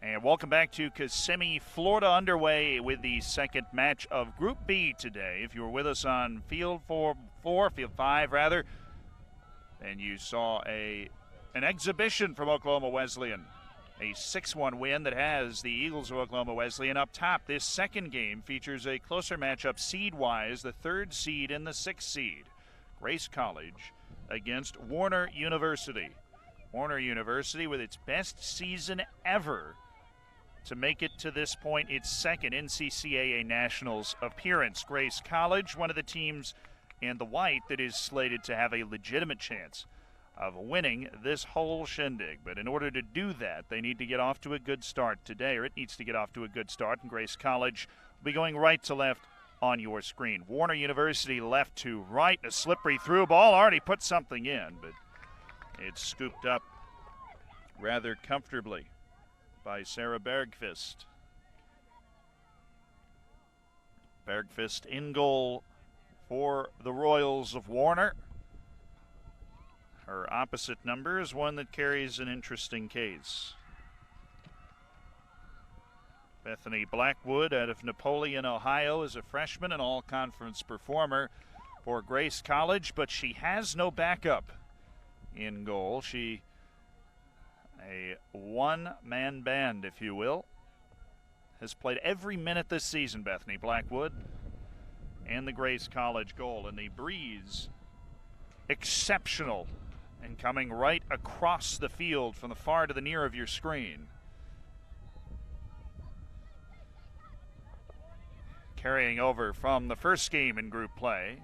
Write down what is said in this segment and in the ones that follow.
And welcome back to Kissimmee, Florida, underway with the second match of Group B today. If you were with us on Field 5 rather, and you saw an exhibition from Oklahoma Wesleyan, a 6-1 win that has the Eagles of Oklahoma Wesleyan up top. This second game features a closer matchup seed-wise, the 3rd seed and the 6th seed. Grace College against Warner University. Warner University with its best season ever to make it to this point, its second NCCAA Nationals appearance. Grace College, one of the teams in the white that is slated to have a legitimate chance of winning this whole shindig. But in order to do that, they need to get off to a good start today, or it needs to get off to a good start, and Grace College will be going right to left on your screen. Warner University left to right, a slippery through ball, already put something in, but it's scooped up rather comfortably by Sarah Bergqvist. Bergqvist in goal for the Royals of Warner. Her opposite number is one that carries an interesting case. Bethany Blackwood out of Napoleon, Ohio, is a freshman and all-conference performer for Grace College, but she has no backup in goal. She a one-man band, if you will, has played every minute this season, Bethany Blackwood, and the Grace College goal. And the breeze, exceptional, and coming right across the field from the far to the near of your screen. Carrying over from the first game in group play.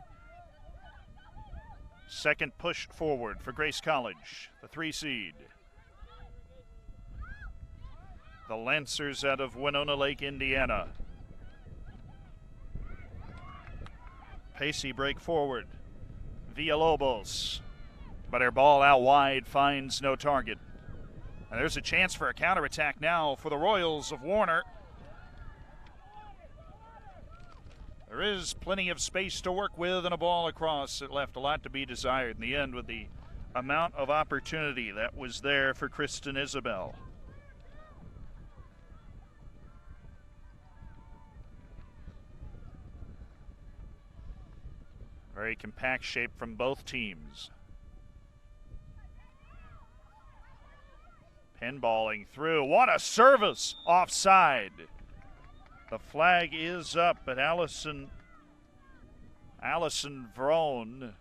Second push forward for Grace College, the 3 seed. The Lancers out of Winona Lake, Indiana. Pacey break forward. Villalobos. But her ball out wide finds no target. And there's a chance for a counterattack now for the Royals of Warner. There is plenty of space to work with and a ball across. It left a lot to be desired in the end with the amount of opportunity that was there for Kristen Isabel. Very compact shape from both teams. Pinballing through. What a service! Offside. The flag is up, but Allison Vrone,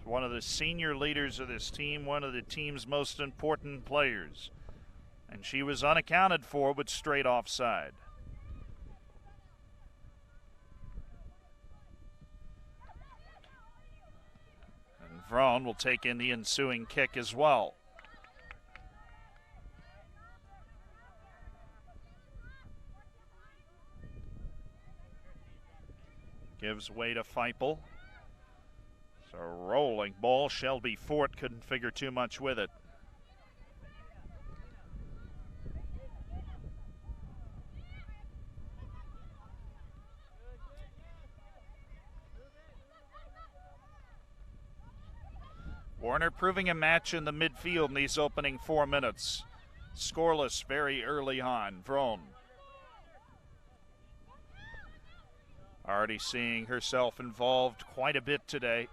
one of the senior leaders of this team, one of the team's most important players. And she was unaccounted for, but straight offside. Vrone will take in the ensuing kick as well. Gives way to Feipel. It's a rolling ball. Shelby Fort couldn't figure too much with it. Warner proving a match in the midfield in these opening 4 minutes. Scoreless very early on. Vrone already seeing herself involved quite a bit today.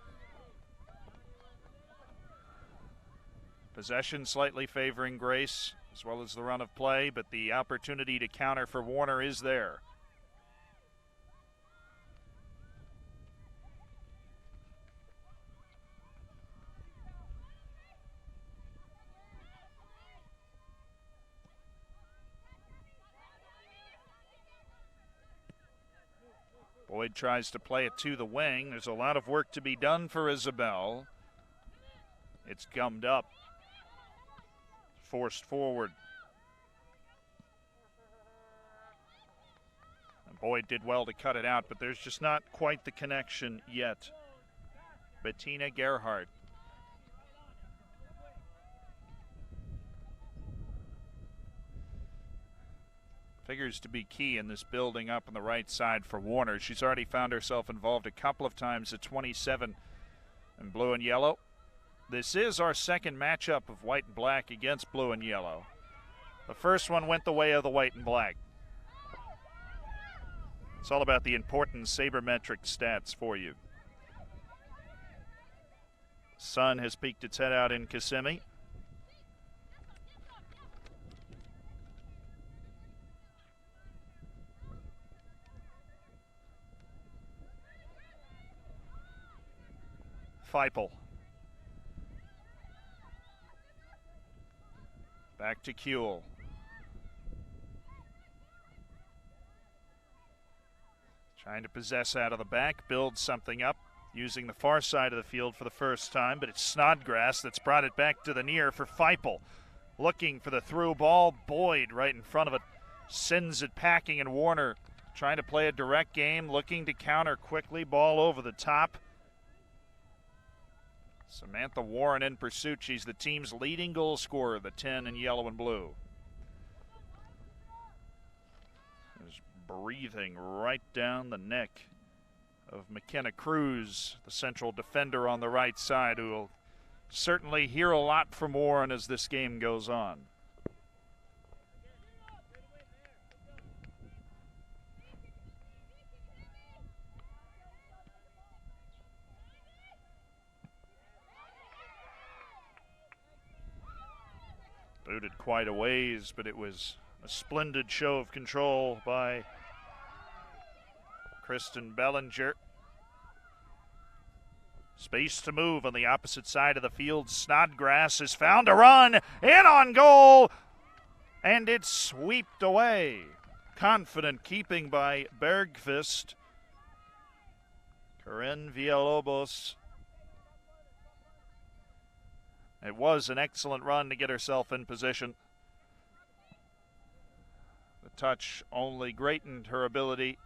Possession slightly favoring Grace as well as the run of play, but the opportunity to counter for Warner is there. Boyd tries to play it to the wing. There's a lot of work to be done for Isabel. It's gummed up. Forced forward. And Boyd did well to cut it out, but there's just not quite the connection yet. Bettina Gerhardt. Figures to be key in this building up on the right side for Warner. She's already found herself involved a couple of times at 27 in blue and yellow. This is our second matchup of white and black against blue and yellow. The first one went the way of the white and black. It's all about the important sabermetric stats for you. Sun has peeked its head out in Kissimmee. Feipel. Back to Kuehl. Trying to possess out of the back, build something up, using the far side of the field for the first time, but it's Snodgrass that's brought it back to the near for Feipel. Looking for the through ball, Boyd right in front of it, sends it packing, and Warner trying to play a direct game, looking to counter quickly, ball over the top. Samantha Warren in pursuit. She's the team's leading goal scorer, the 10 in yellow and blue. Is breathing right down the neck of McKenna Cruz, the central defender on the right side, who will certainly hear a lot from Warren as this game goes on. Booted quite a ways, but it was a splendid show of control by Kristen Bellinger. Space to move on the opposite side of the field. Snodgrass has found a run, in on goal, and it's swept away. Confident keeping by Bergqvist. Corinne Villalobos. It was an excellent run to get herself in position. The touch only greatened her ability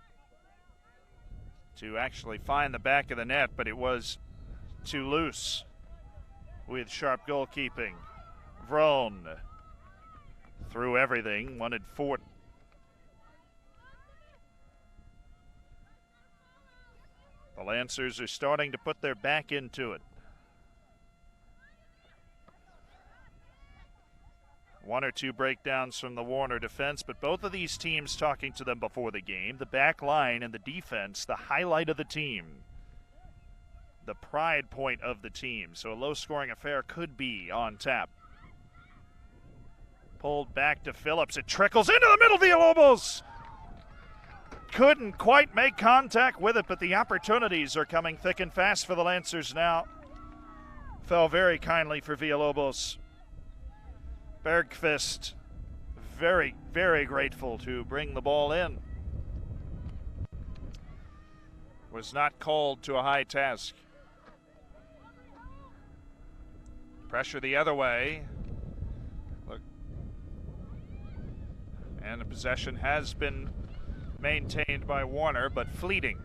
to actually find the back of the net, but it was too loose with sharp goalkeeping. Vrone threw everything, wanted Fort. The Lancers are starting to put their back into it. One or two breakdowns from the Warner defense, but both of these teams talking to them before the game. The back line and the defense, the highlight of the team. The pride point of the team. So a low-scoring affair could be on tap. Pulled back to Phillips. It trickles into the middle. Villalobos couldn't quite make contact with it, but the opportunities are coming thick and fast for the Lancers now. Fell very kindly for Villalobos. Bergqvist very, very grateful to bring the ball in. Was not called to a high task. Pressure the other way. Look. And the possession has been maintained by Warner, but fleeting.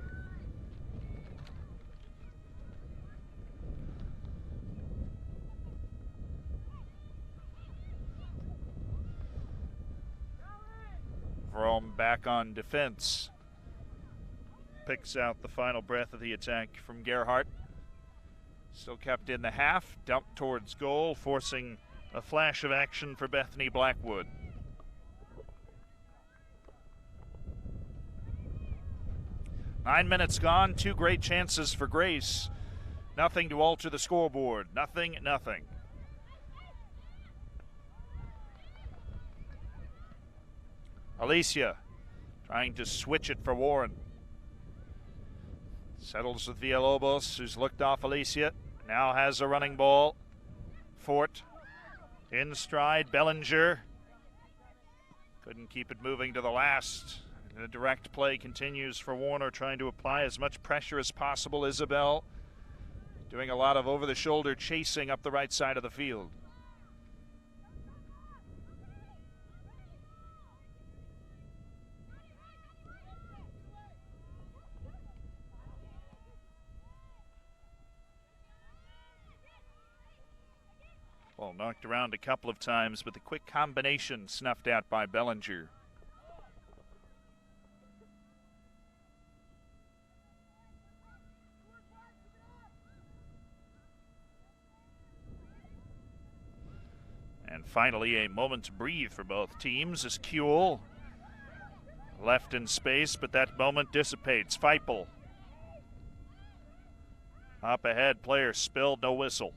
Rome back on defense. Picks out the final breath of the attack from Gerhardt. Still kept in the half, dumped towards goal, forcing a flash of action for Bethany Blackwood. Nine minutes gone, two great chances for Grace. Nothing to alter the scoreboard. Nothing. Alicia trying to switch it for Warren. Settles with Villalobos, who's looked off Alicia. Now has a running ball. Fort in stride. Bellinger couldn't keep it moving to the last. The direct play continues for Warner, trying to apply as much pressure as possible. Isabel doing a lot of over-the-shoulder chasing up the right side of the field. Well, knocked around a couple of times, but the quick combination snuffed out by Bellinger. And finally, a moment to breathe for both teams as Kuehl left in space, but that moment dissipates. Feipel up ahead, player spilled, no whistle.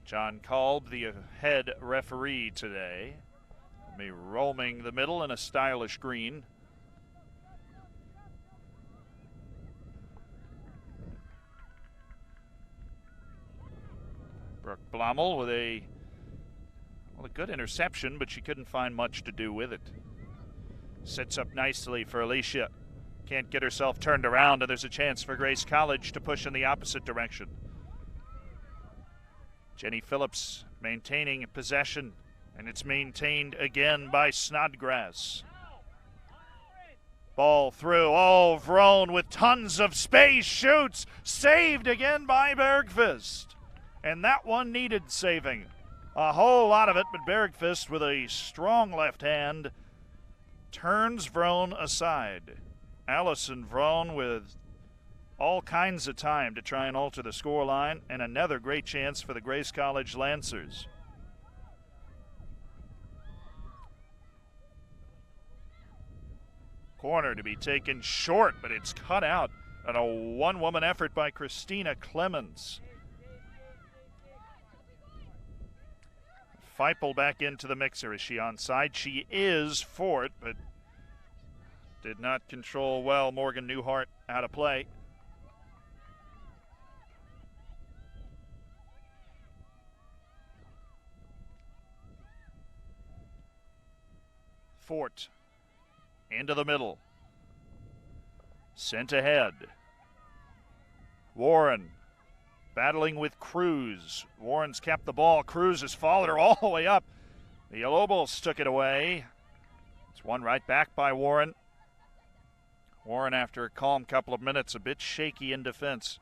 John Kolb, the head referee today, will be roaming the middle in a stylish green. Brooke Blommel with a good interception, but she couldn't find much to do with it. Sits up nicely for Alicia. Can't get herself turned around, and there's a chance for Grace College to push in the opposite direction. Jenny Phillips maintaining possession, and it's maintained again by Snodgrass. Ball through. Oh, Vrone with tons of space shoots. Saved again by Bergqvist. And that one needed saving. A whole lot of it, but Bergqvist with a strong left hand turns Vrone aside. Allison Vrone with all kinds of time to try and alter the scoreline, and another great chance for the Grace College Lancers. Corner to be taken short, but it's cut out on a one-woman effort by Christina Clemens. Feipel back into the mixer. Is she onside? She is for it, but did not control well. Morgan Newhart out of play. Fort into the middle. Sent ahead. Warren battling with Cruz. Warren's kept the ball. Cruz has followed her all the way up. The Yellow Bulls took it away. It's one right back by Warren. Warren, after a calm couple of minutes, a bit shaky in defense.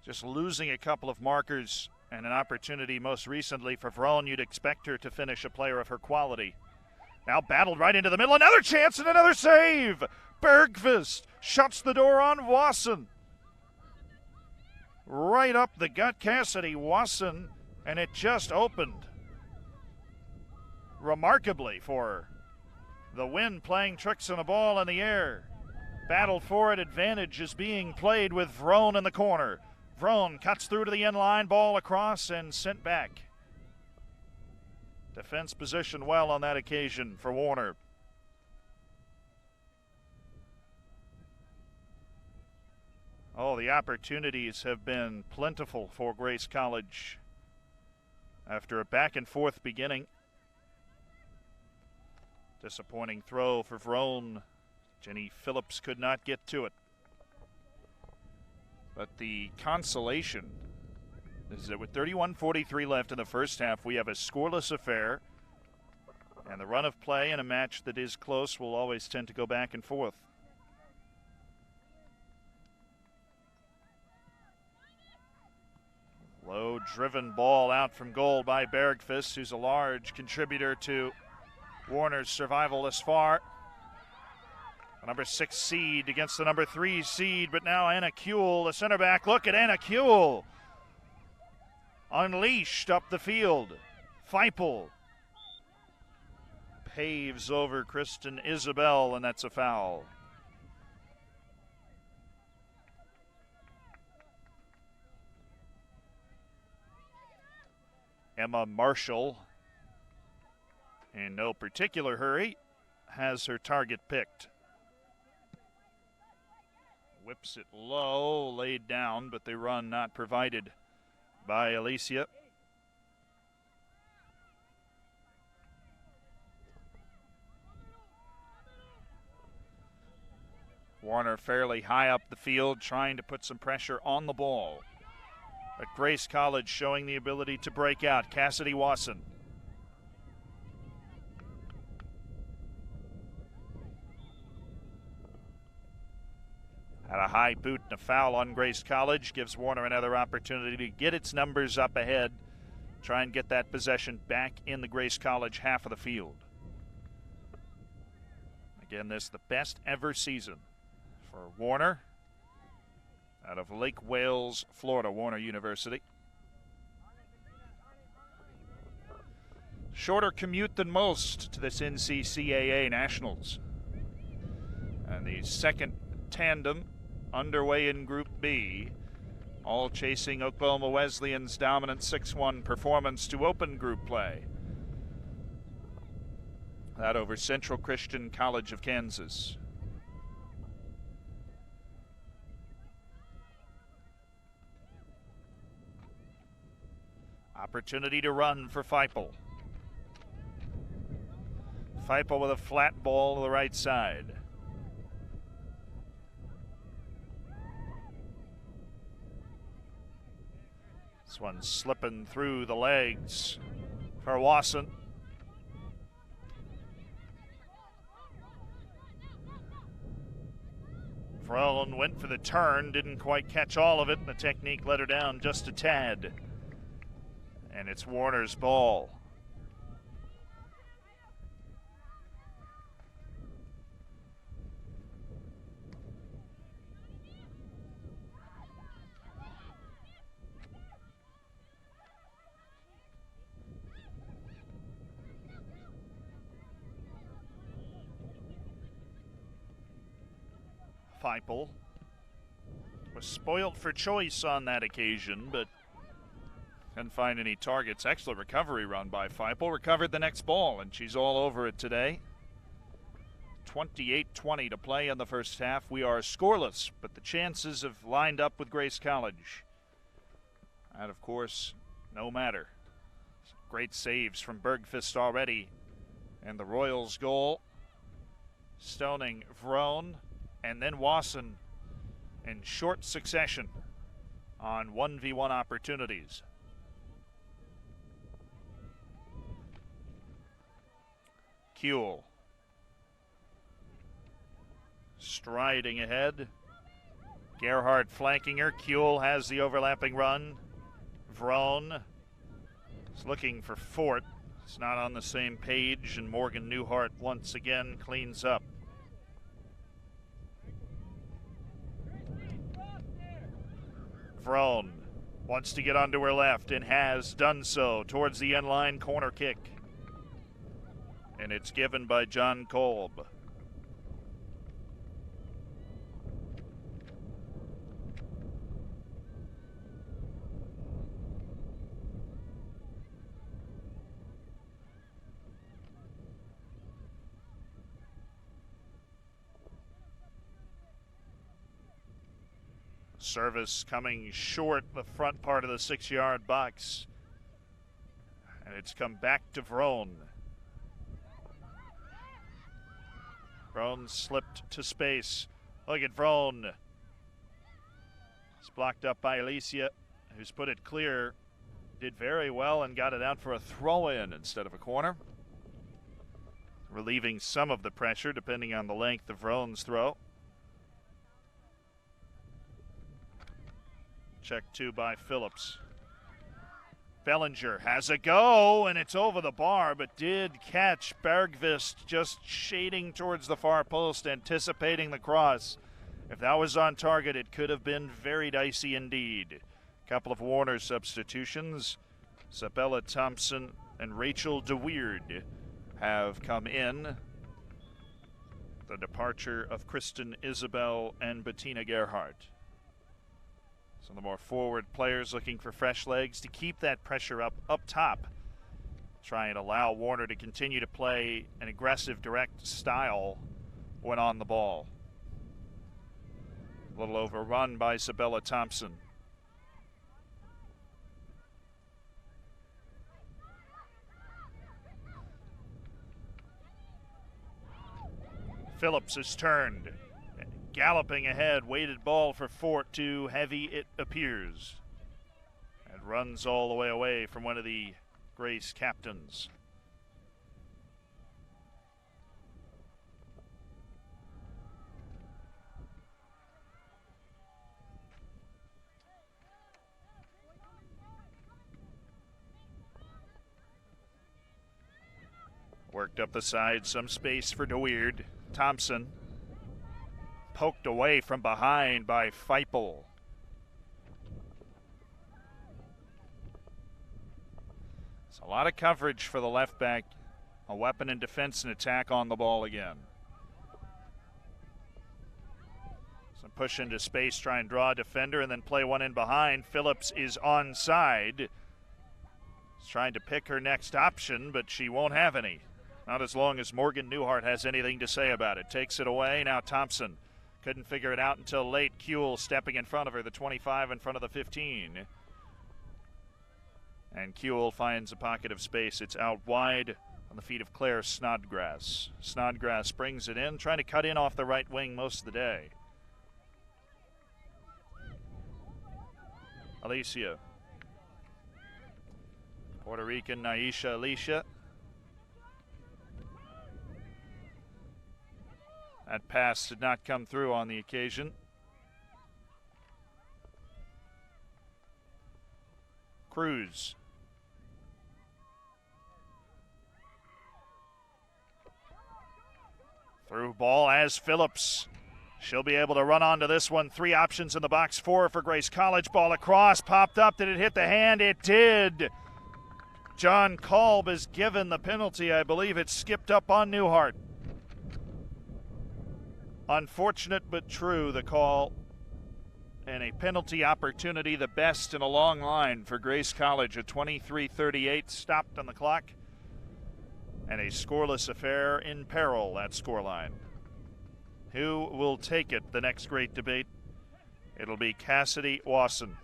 Just losing a couple of markers and an opportunity most recently for Vrone. You'd expect her to finish a player of her quality. Now battled right into the middle. Another chance and another save. Bergqvist shuts the door on Wasson. Right up the gut, Cassidy Wasson, and it just opened remarkably for her. The wind playing tricks on the ball in the air. Battled for it. Advantage is being played with Vrone in the corner. Vrone cuts through to the end line, ball across and sent back. Defense positioned well on that occasion for Warner. Oh, the opportunities have been plentiful for Grace College after a back and forth beginning. Disappointing throw for Vrone. Jenny Phillips could not get to it. But the consolation is that with 31:43 left in the first half, we have a scoreless affair. And the run of play in a match that is close will always tend to go back and forth. Low driven ball out from goal by Bergqvist, who's a large contributor to Warner's survival thus far. The number 6 seed against the number 3 seed, but now Anna Kuehl, the center back. Look at Anna Kuehl. Unleashed up the field. Feipel paves over Kristen Isabel, and that's a foul. Emma Marshall, in no particular hurry, has her target picked. Whips it low, laid down, but the run not provided by Alicia. Warner fairly high up the field, trying to put some pressure on the ball. But Grace College showing the ability to break out. Cassidy Wasson. Had a high boot and a foul on Grace College. Gives Warner another opportunity to get its numbers up ahead. Try and get that possession back in the Grace College half of the field. Again, this the best ever season for Warner. out of Lake Wales, Florida, Warner University. Shorter commute than most to this NCCAA Nationals. And the second tandem underway in Group B, all chasing Oklahoma Wesleyan's dominant 6-1 performance to open group play. That over Central Christian College of Kansas. Opportunity to run for Feipel. Feipel with a flat ball to the right side. This one slipping through the legs for Wasson. Vrone went for the turn, didn't quite catch all of it, and the technique let her down just a tad. And it's Warner's ball. Feipel was spoiled for choice on that occasion, but couldn't find any targets. Excellent recovery run by Feipel. Recovered the next ball, and she's all over it today. 28-20 to play in the first half. We are scoreless, but the chances have lined up with Grace College. And, of course, no matter. Great saves from Bergfist already. And the Royals' goal, stoning Vrone and then Wasson in short succession on 1v1 opportunities. Kuehl striding ahead. Gerhardt flanking her. Kuehl has the overlapping run. Vrone is looking for Fort. It's not on the same page, and Morgan Newhart once again cleans up. Vrone wants to get onto her left and has done so towards the end-line corner kick. And it's given by John Kolb. Service coming short the front part of the 6-yard box. And it's come back to Vrone. Vrone slipped to space. Look at Vrone. It's blocked up by Alicia, who's put it clear. Did very well and got it out for a throw-in instead of a corner. Relieving some of the pressure depending on the length of Vrone's throw. Check two by Phillips. Bellinger has a go, and it's over the bar, but did catch Bergvist just shading towards the far post, anticipating the cross. If that was on target, it could have been very dicey indeed. A couple of Warner substitutions. Sabella Thompson and Rachel DeWeerd have come in. The departure of Kristen Isabel and Bettina Gerhardt. Some of the more forward players looking for fresh legs to keep that pressure up top. Try and allow Warner to continue to play an aggressive, direct style when on the ball. A little overrun by Sabella Thompson. Phillips is turned. Galloping ahead, weighted ball for Fort, too heavy it appears. And runs all the way away from one of the Grace captains. Worked up the side, some space for DeWeerd. Thompson poked away from behind by Feipel. It's a lot of coverage for the left back. A weapon in defense and attack on the ball again. Some push into space, try and draw a defender, and then play one in behind. Phillips is onside. She's trying to pick her next option, but she won't have any. Not as long as Morgan Newhart has anything to say about it. Takes it away. Now Thompson couldn't figure it out until late. Kuehl stepping in front of her, the 25 in front of the 15. And Kuehl finds a pocket of space. It's out wide on the feet of Claire Snodgrass. Snodgrass brings it in, trying to cut in off the right wing most of the day. Alicia. Puerto Rican Naisha Alicia. That pass did not come through on the occasion. Cruz. Through ball as Phillips. She'll be able to run onto this one. 3 options in the box, 4 for Grace College. Ball across, popped up. Did it hit the hand? It did. John Kolb is given the penalty. I believe it skipped up on Newhart. Unfortunate but true, the call. And a penalty opportunity, the best in a long line for Grace College. A 23:38 stopped on the clock. And a scoreless affair in peril, that scoreline. Who will take it? The next great debate. It'll be Cassidy Wasson.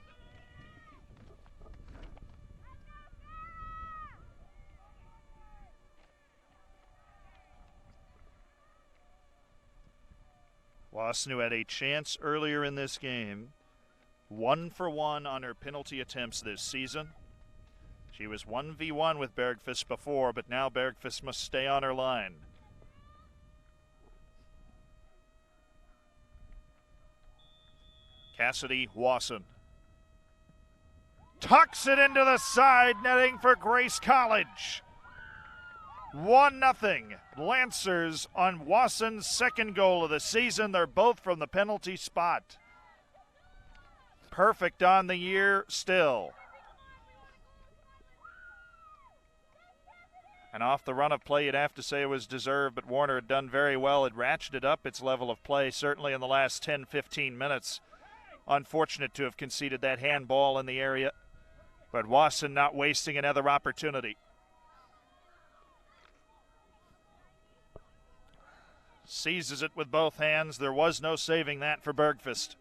Wasson, who had a chance earlier in this game, 1 for 1 on her penalty attempts this season. She was 1v1 with Bergqvist before, but now Bergqvist must stay on her line. Cassidy Wasson tucks it into the side netting for Grace College. 1-0. Lancers on Wasson's second goal of the season. They're both from the penalty spot. Perfect on the year still. And off the run of play, you'd have to say it was deserved, but Warner had done very well. It ratcheted up its level of play, certainly in the last 10-15 minutes. Unfortunate to have conceded that handball in the area, but Wasson not wasting another opportunity. Seizes it with both hands. There was no saving that for Bergqvist.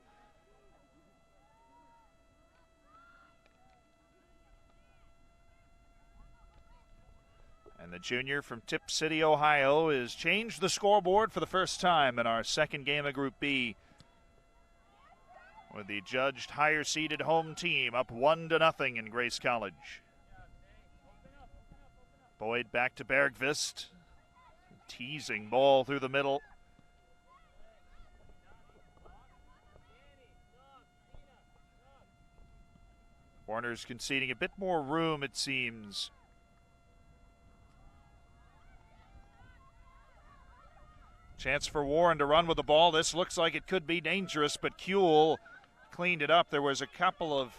And the junior from Tip City, Ohio, has changed the scoreboard for the first time in our second game of Group B, with the judged higher-seeded home team up 1-0 in Grace College. Boyd back to Bergqvist. Teasing ball through the middle. Warner's conceding a bit more room, it seems. Chance for Warren to run with the ball. This looks like it could be dangerous, but Kuehl cleaned it up. There was a couple of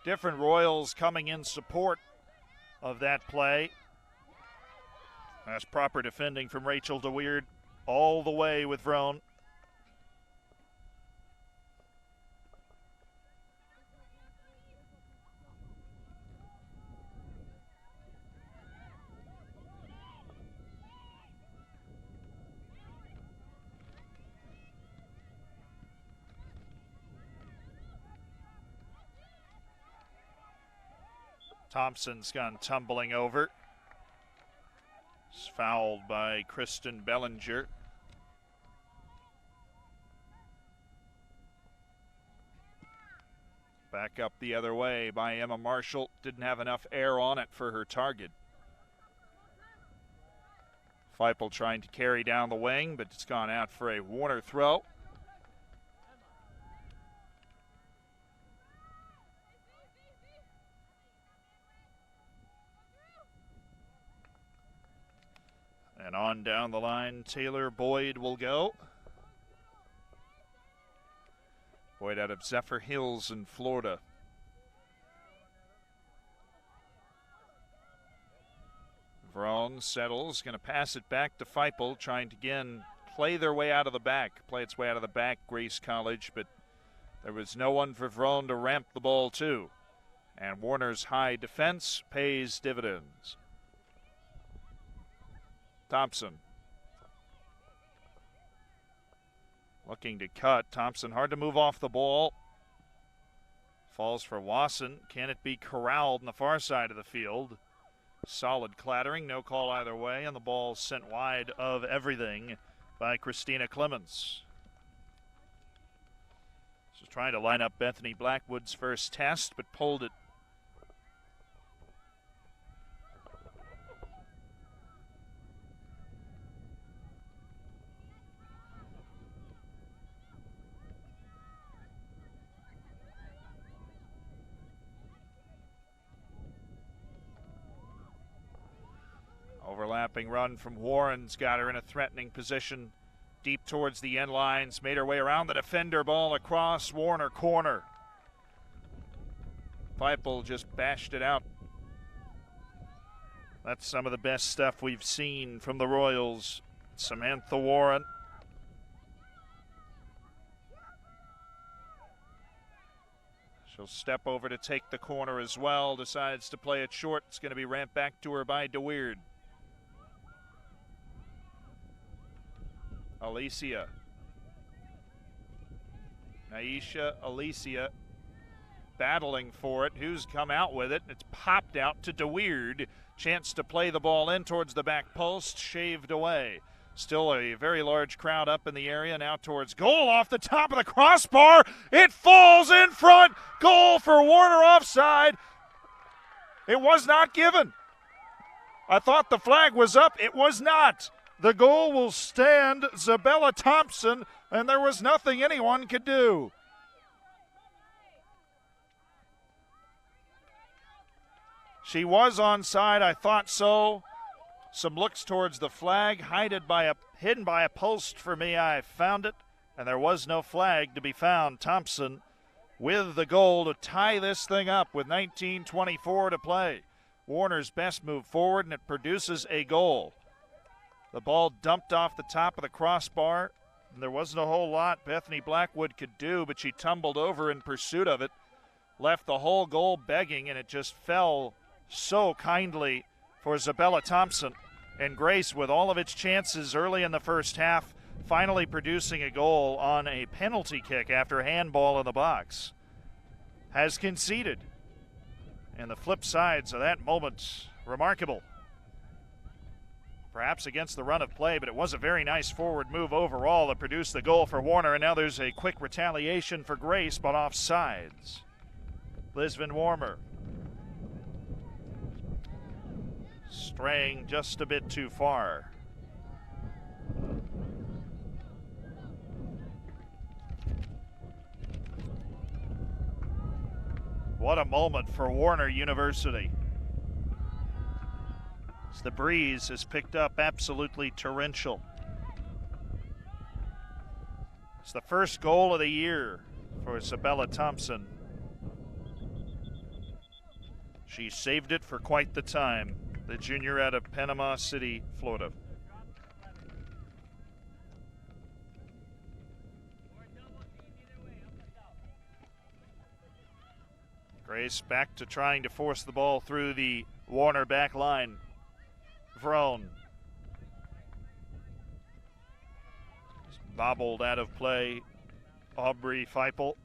different Royals coming in support of that play. That's proper defending from Rachel DeWeerd all the way with Vrone. Thompson's gone tumbling over. It's fouled by Kristen Bellinger. Back up the other way by Emma Marshall. Didn't have enough air on it for her target. Feipel trying to carry down the wing, but it's gone out for a Warner throw. And on down the line, Taylor Boyd will go. Boyd out of Zephyr Hills in Florida. Vrone settles, going to pass it back to Feipel, trying to again play its way out of the back, Grace College, but there was no one for Vrone to ramp the ball to. And Warner's high defense pays dividends. Thompson looking to cut. Thompson hard to move off the ball. Falls for Wasson. Can it be corralled on the far side of the field? Solid clattering, no call either way, and the ball sent wide of everything by Christina Clemens. She's trying to line up Bethany Blackwood's first test, but pulled it. Overlapping run from Warren's got her in a threatening position deep towards the end lines. Made her way around the defender, ball across Warner corner. Feipel just bashed it out. That's some of the best stuff we've seen from the Royals. Samantha Warren. She'll step over to take the corner as well. Decides to play it short. It's going to be ramped back to her by DeWeerd. Alicia. Alicia battling for it. Who's come out with it? It's popped out to DeWeerd. Chance to play the ball in towards the back post. Shaved away. Still a very large crowd up in the area. Now towards goal off the top of the crossbar. It falls in front. Goal for Warner, offside. It was not given. I thought the flag was up. It was not. The goal will stand. Zabella Thompson, and there was nothing anyone could do. She was onside, I thought so. Some looks towards the flag, hidden by a post for me. I found it, and there was no flag to be found. Thompson with the goal to tie this thing up with 19:24 to play. Warner's best move forward, and it produces a goal. The ball dumped off the top of the crossbar. There wasn't a whole lot Bethany Blackwood could do, but she tumbled over in pursuit of it. Left the whole goal begging, and it just fell so kindly for Zabella Thompson. And Grace, with all of its chances early in the first half, finally producing a goal on a penalty kick after handball in the box, has conceded. And the flip sides of that moment, remarkable. Perhaps against the run of play, but it was a very nice forward move overall that produced the goal for Warner, and now there's a quick retaliation for Grace, but offsides. Lisbon Warmer straying just a bit too far. What a moment for Warner University. The breeze has picked up absolutely torrential. It's the first goal of the year for Zabella Thompson. She saved it for quite the time, the junior out of Panama City, Florida. Grace back to trying to force the ball through the Warner back line. Vrone. Bobbled out of play. Aubrey Feipel.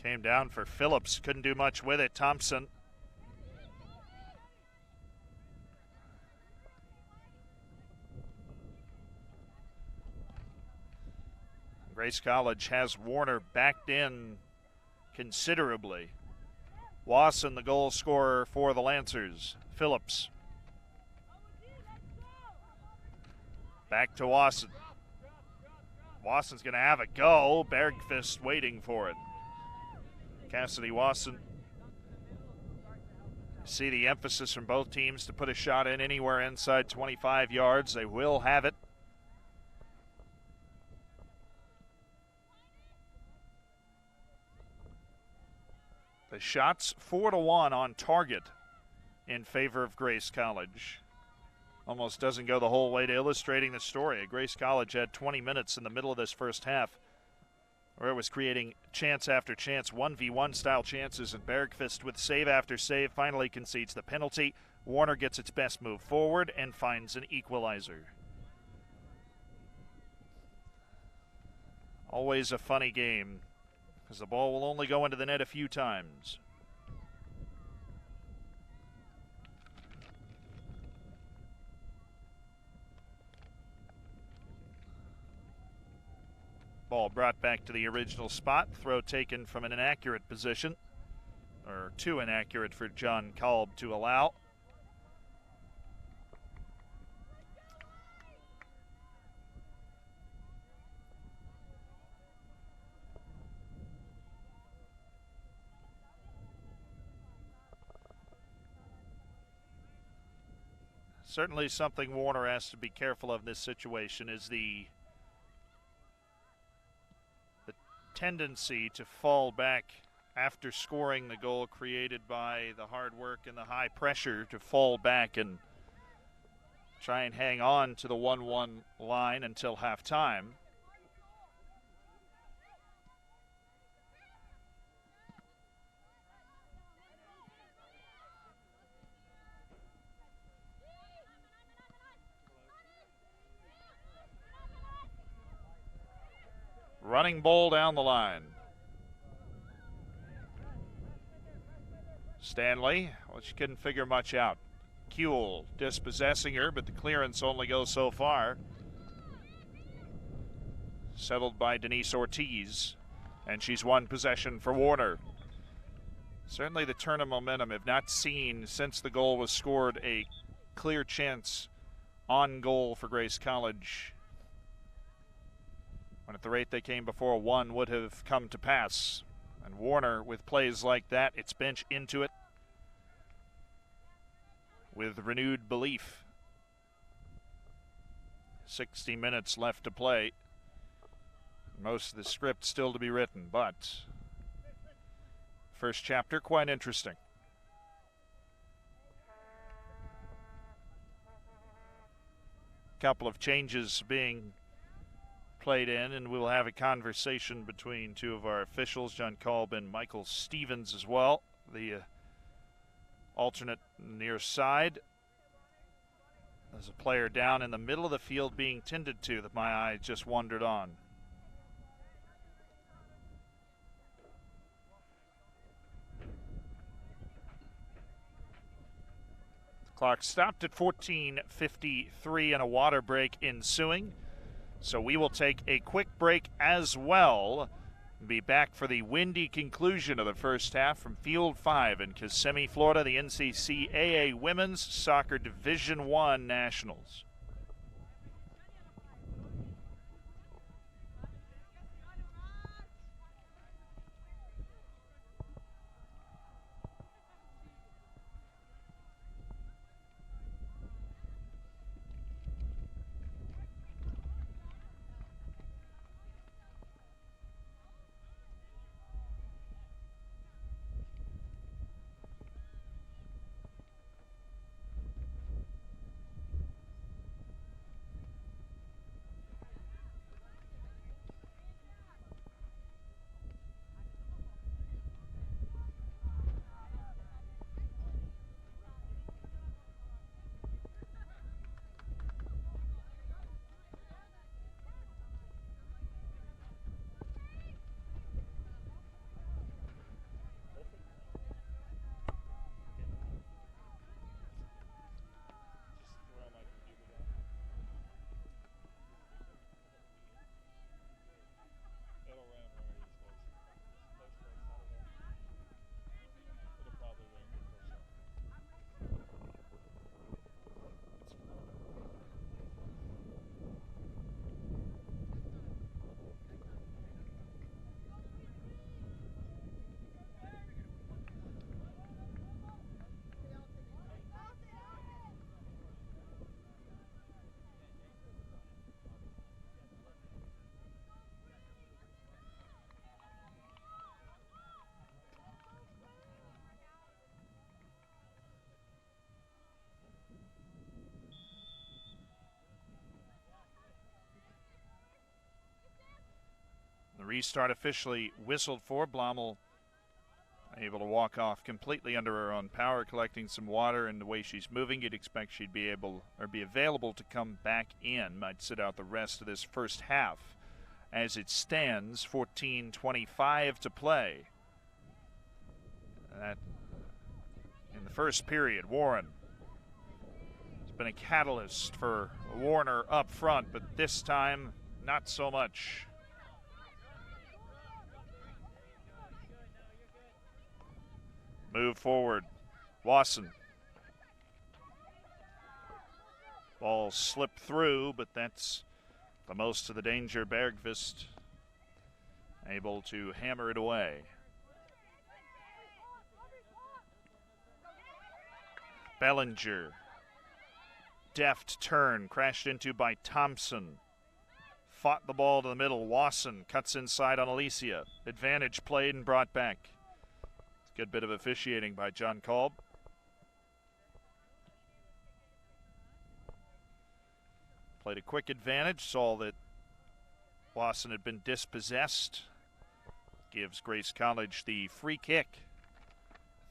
Came down for Phillips. Couldn't do much with it. Thompson. Grace College has Warner backed in considerably. Wasson, the goal scorer for the Lancers. Phillips. Back to Wasson. Wasson's going to have a go. Bergqvist waiting for it. Cassidy Wasson. See the emphasis from both teams to put a shot in anywhere inside 25 yards. They will have it. The shots 4-1 on target in favor of Grace College. Almost doesn't go the whole way to illustrating the story. Grace College had 20 minutes in the middle of this first half where it was creating chance after chance, 1v1 style chances, and Bergqvist with save after save finally concedes the penalty. Warner gets its best move forward and finds an equalizer. Always a funny game because the ball will only go into the net a few times. Ball brought back to the original spot. Throw taken from an inaccurate position, or too inaccurate for John Kolb to allow. Certainly something Warner has to be careful of in this situation is the tendency to fall back after scoring the goal created by the hard work and the high pressure, to fall back and try and hang on to the 1-1 line until halftime. Running ball down the line. Stanley, well, she couldn't figure much out. Kuehl dispossessing her, but the clearance only goes so far. Settled by Denise Ortiz, and she's won possession for Warner. Certainly the turn of momentum. Have not seen since the goal was scored a clear chance on goal for Grace College, when at the rate they came before, one would have come to pass. And Warner, with plays like that, its bench into it with renewed belief. 60 minutes left to play. Most of the script still to be written, but first chapter quite interesting. Couple of changes being played in, and we'll have a conversation between two of our officials, John Kolb and Michael Stevens as well, the alternate near side. There's a player down in the middle of the field being tended to that my eye just wandered on. The clock stopped at 14:53 and a water break ensuing. So we will take a quick break as well. Be back for the windy conclusion of the first half from Field 5 in Kissimmee, Florida, the NCCAA Women's Soccer Division I Nationals. Restart officially whistled for. Blommel able to walk off completely under her own power, collecting some water, and the way she's moving, you'd expect she'd be able or be available to come back in. Might sit out the rest of this first half. As it stands, 14:25 to play. That in the first period, Warren has been a catalyst for Warner up front, but this time, not so much. Move forward, Wasson. Ball slipped through, but that's the most of the danger. Bergqvist able to hammer it away. Bellinger. Deft turn, crashed into by Thompson. Fought the ball to the middle. Wasson cuts inside on Alicia. Advantage played and brought back. Good bit of officiating by John Kolb. Played a quick advantage, saw that Wasson had been dispossessed. Gives Grace College the free kick.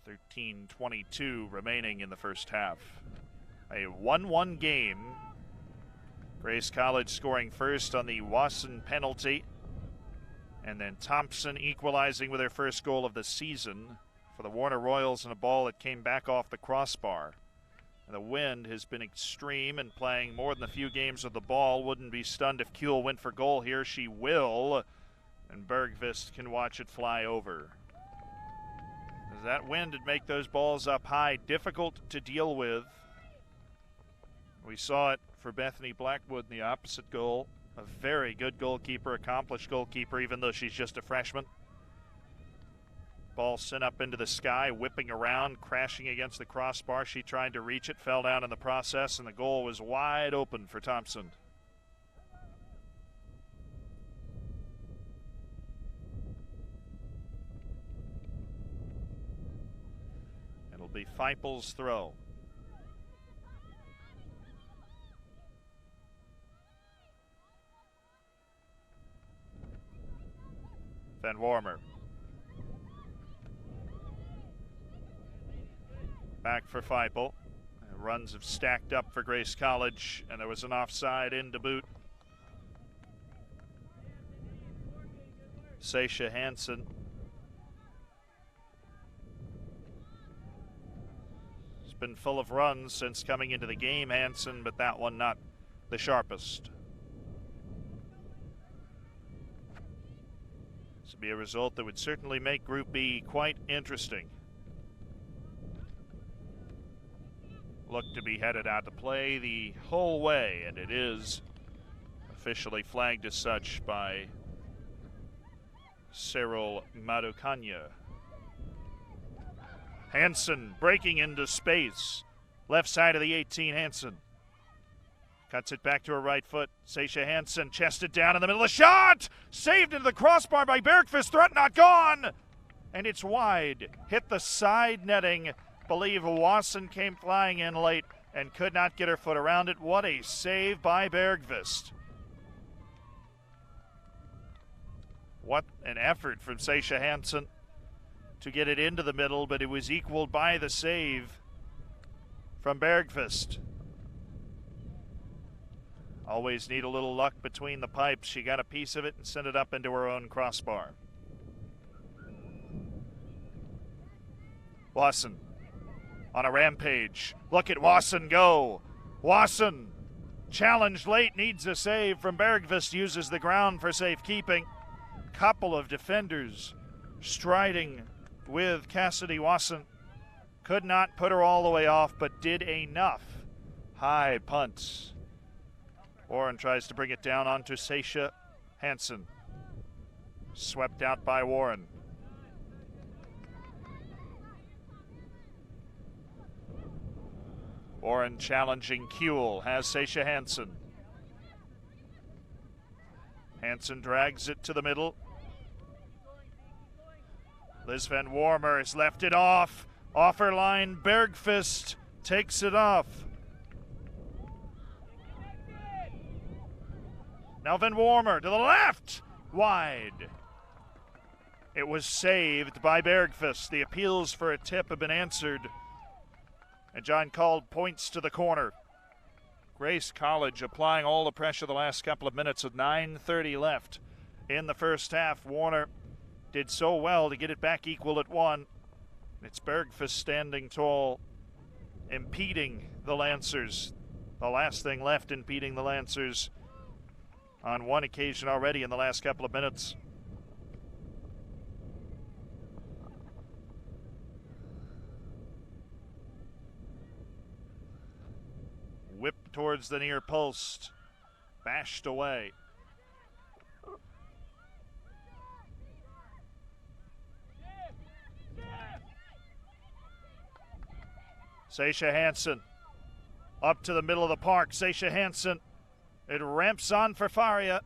13:22 remaining in the first half. A 1-1 game. Grace College scoring first on the Wasson penalty. And then Thompson equalizing with her first goal of the season for the Warner Royals, and a ball that came back off the crossbar. And the wind has been extreme, and playing more than a few games with the ball. Wouldn't be stunned if Kuehl went for goal here. She will, and Bergqvist can watch it fly over. As that wind would make those balls up high difficult to deal with. We saw it for Bethany Blackwood in the opposite goal. A very good goalkeeper, accomplished goalkeeper, even though she's just a freshman. Ball sent up into the sky, whipping around, crashing against the crossbar. She tried to reach it, fell down in the process, and the goal was wide open for Thompson. It'll be Feipel's throw. Van Wormer. Back for Feipel. Runs have stacked up for Grace College, and there was an offside in to boot. Sasha Hansen. It's been full of runs since coming into the game, Hansen, but that one not the sharpest. This would be a result that would certainly make Group B quite interesting. Look to be headed out to play the whole way, and it is officially flagged as such by Cyril Madukanya. Hansen breaking into space. Left side of the 18, Hansen. Cuts it back to her right foot. Sasha Hansen chested down in the middle. A shot! Saved into the crossbar by Bergqvist. Threat not gone! And it's wide. Hit the side netting. Believe Wasson came flying in late and could not get her foot around it. What a save by Bergqvist. What an effort from Sasha Hansen to get it into the middle, but it was equaled by the save from Bergqvist. Always need a little luck between the pipes. She got a piece of it and sent it up into her own crossbar. Wasson on a rampage. Look at Wasson go. Wasson challenged late, needs a save from Bergqvist, uses the ground for safekeeping. Couple of defenders striding with Cassidy Wasson. Could not put her all the way off, but did enough. High punts. Warren tries to bring it down onto Sasha Hansen. Swept out by Warren. Warren challenging Kuehl, has Sasha Hansen. Hansen drags it to the middle. Liz Van Wormer has left it off. Off her line, Bergqvist takes it off. Now Van Wormer to the left, wide. It was saved by Bergqvist. The appeals for a tip have been answered. And John Cald points to the corner. Grace College applying all the pressure the last couple of minutes with 9:30 left in the first half. Warner did so well to get it back equal at 1. It's Bergqvist standing tall, impeding the Lancers. The last thing left impeding the Lancers on one occasion already in the last couple of minutes. Whipped towards the near post, bashed away. Sasha Hansen up to the middle of the park. Sasha Hansen, it ramps on for Faria.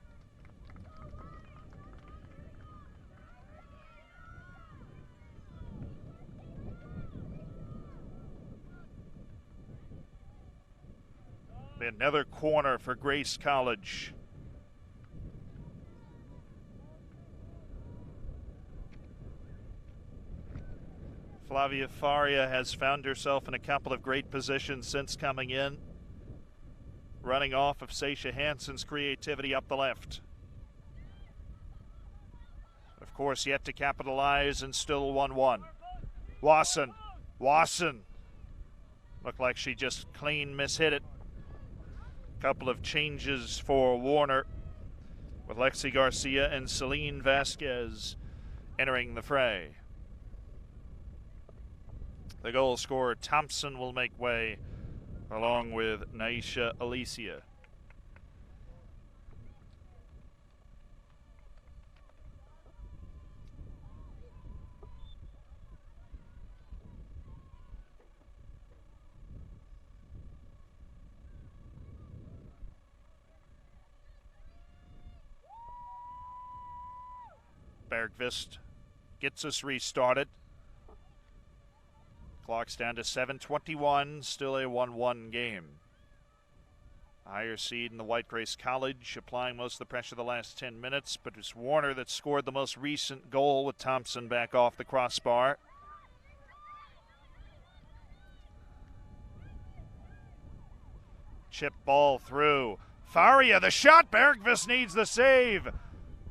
Another corner for Grace College. Flavia Faria has found herself in a couple of great positions since coming in, running off of Sasha Hansen's creativity up the left. Of course, yet to capitalize and still 1-1. Wasson. Looked like she just clean mishit it. Couple of changes for Warner with Lexi Garcia and Celine Vasquez entering the fray. The goal scorer Thompson will make way along with Naisha Alicia. Bergqvist gets us restarted. Clock's down to 7:21, still a 1-1 game. A higher seed in the White Grace College, applying most of the pressure the last 10 minutes, but it's Warner that scored the most recent goal with Thompson back off the crossbar. Chip ball through. Faria, the shot. Bergqvist needs the save.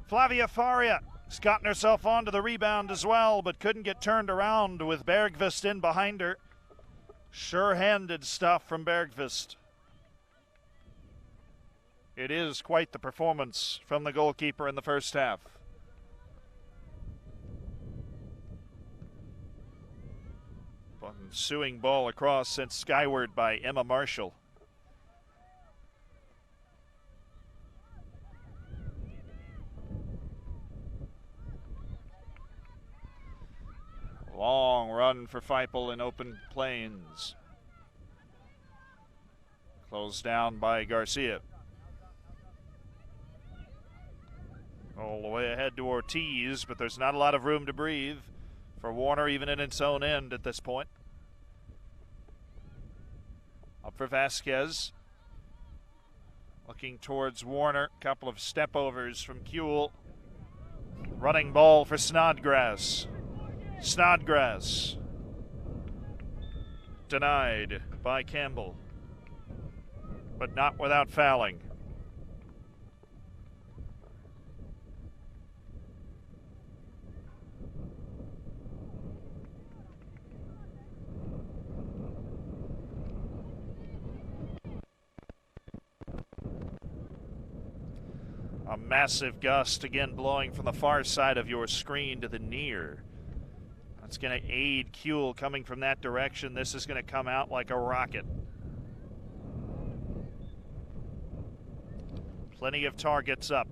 Flavia Faria has gotten herself onto the rebound as well, but couldn't get turned around with Bergqvist in behind her. Sure-handed stuff from Bergqvist. It is quite the performance from the goalkeeper in the first half. Ensuing ball across sent skyward by Emma Marshall. Long run for Feipel in open plains. Closed down by Garcia. All the way ahead to Ortiz, but there's not a lot of room to breathe for Warner, even in its own end at this point. Up for Vasquez. Looking towards Warner. Couple of step overs from Kuehl. Running ball for Snodgrass. Snodgrass. Denied by Campbell, but not without fouling. A massive gust again blowing from the far side of your screen to the near. It's going to aid Kuehl coming from that direction. This is going to come out like a rocket. Plenty of targets up.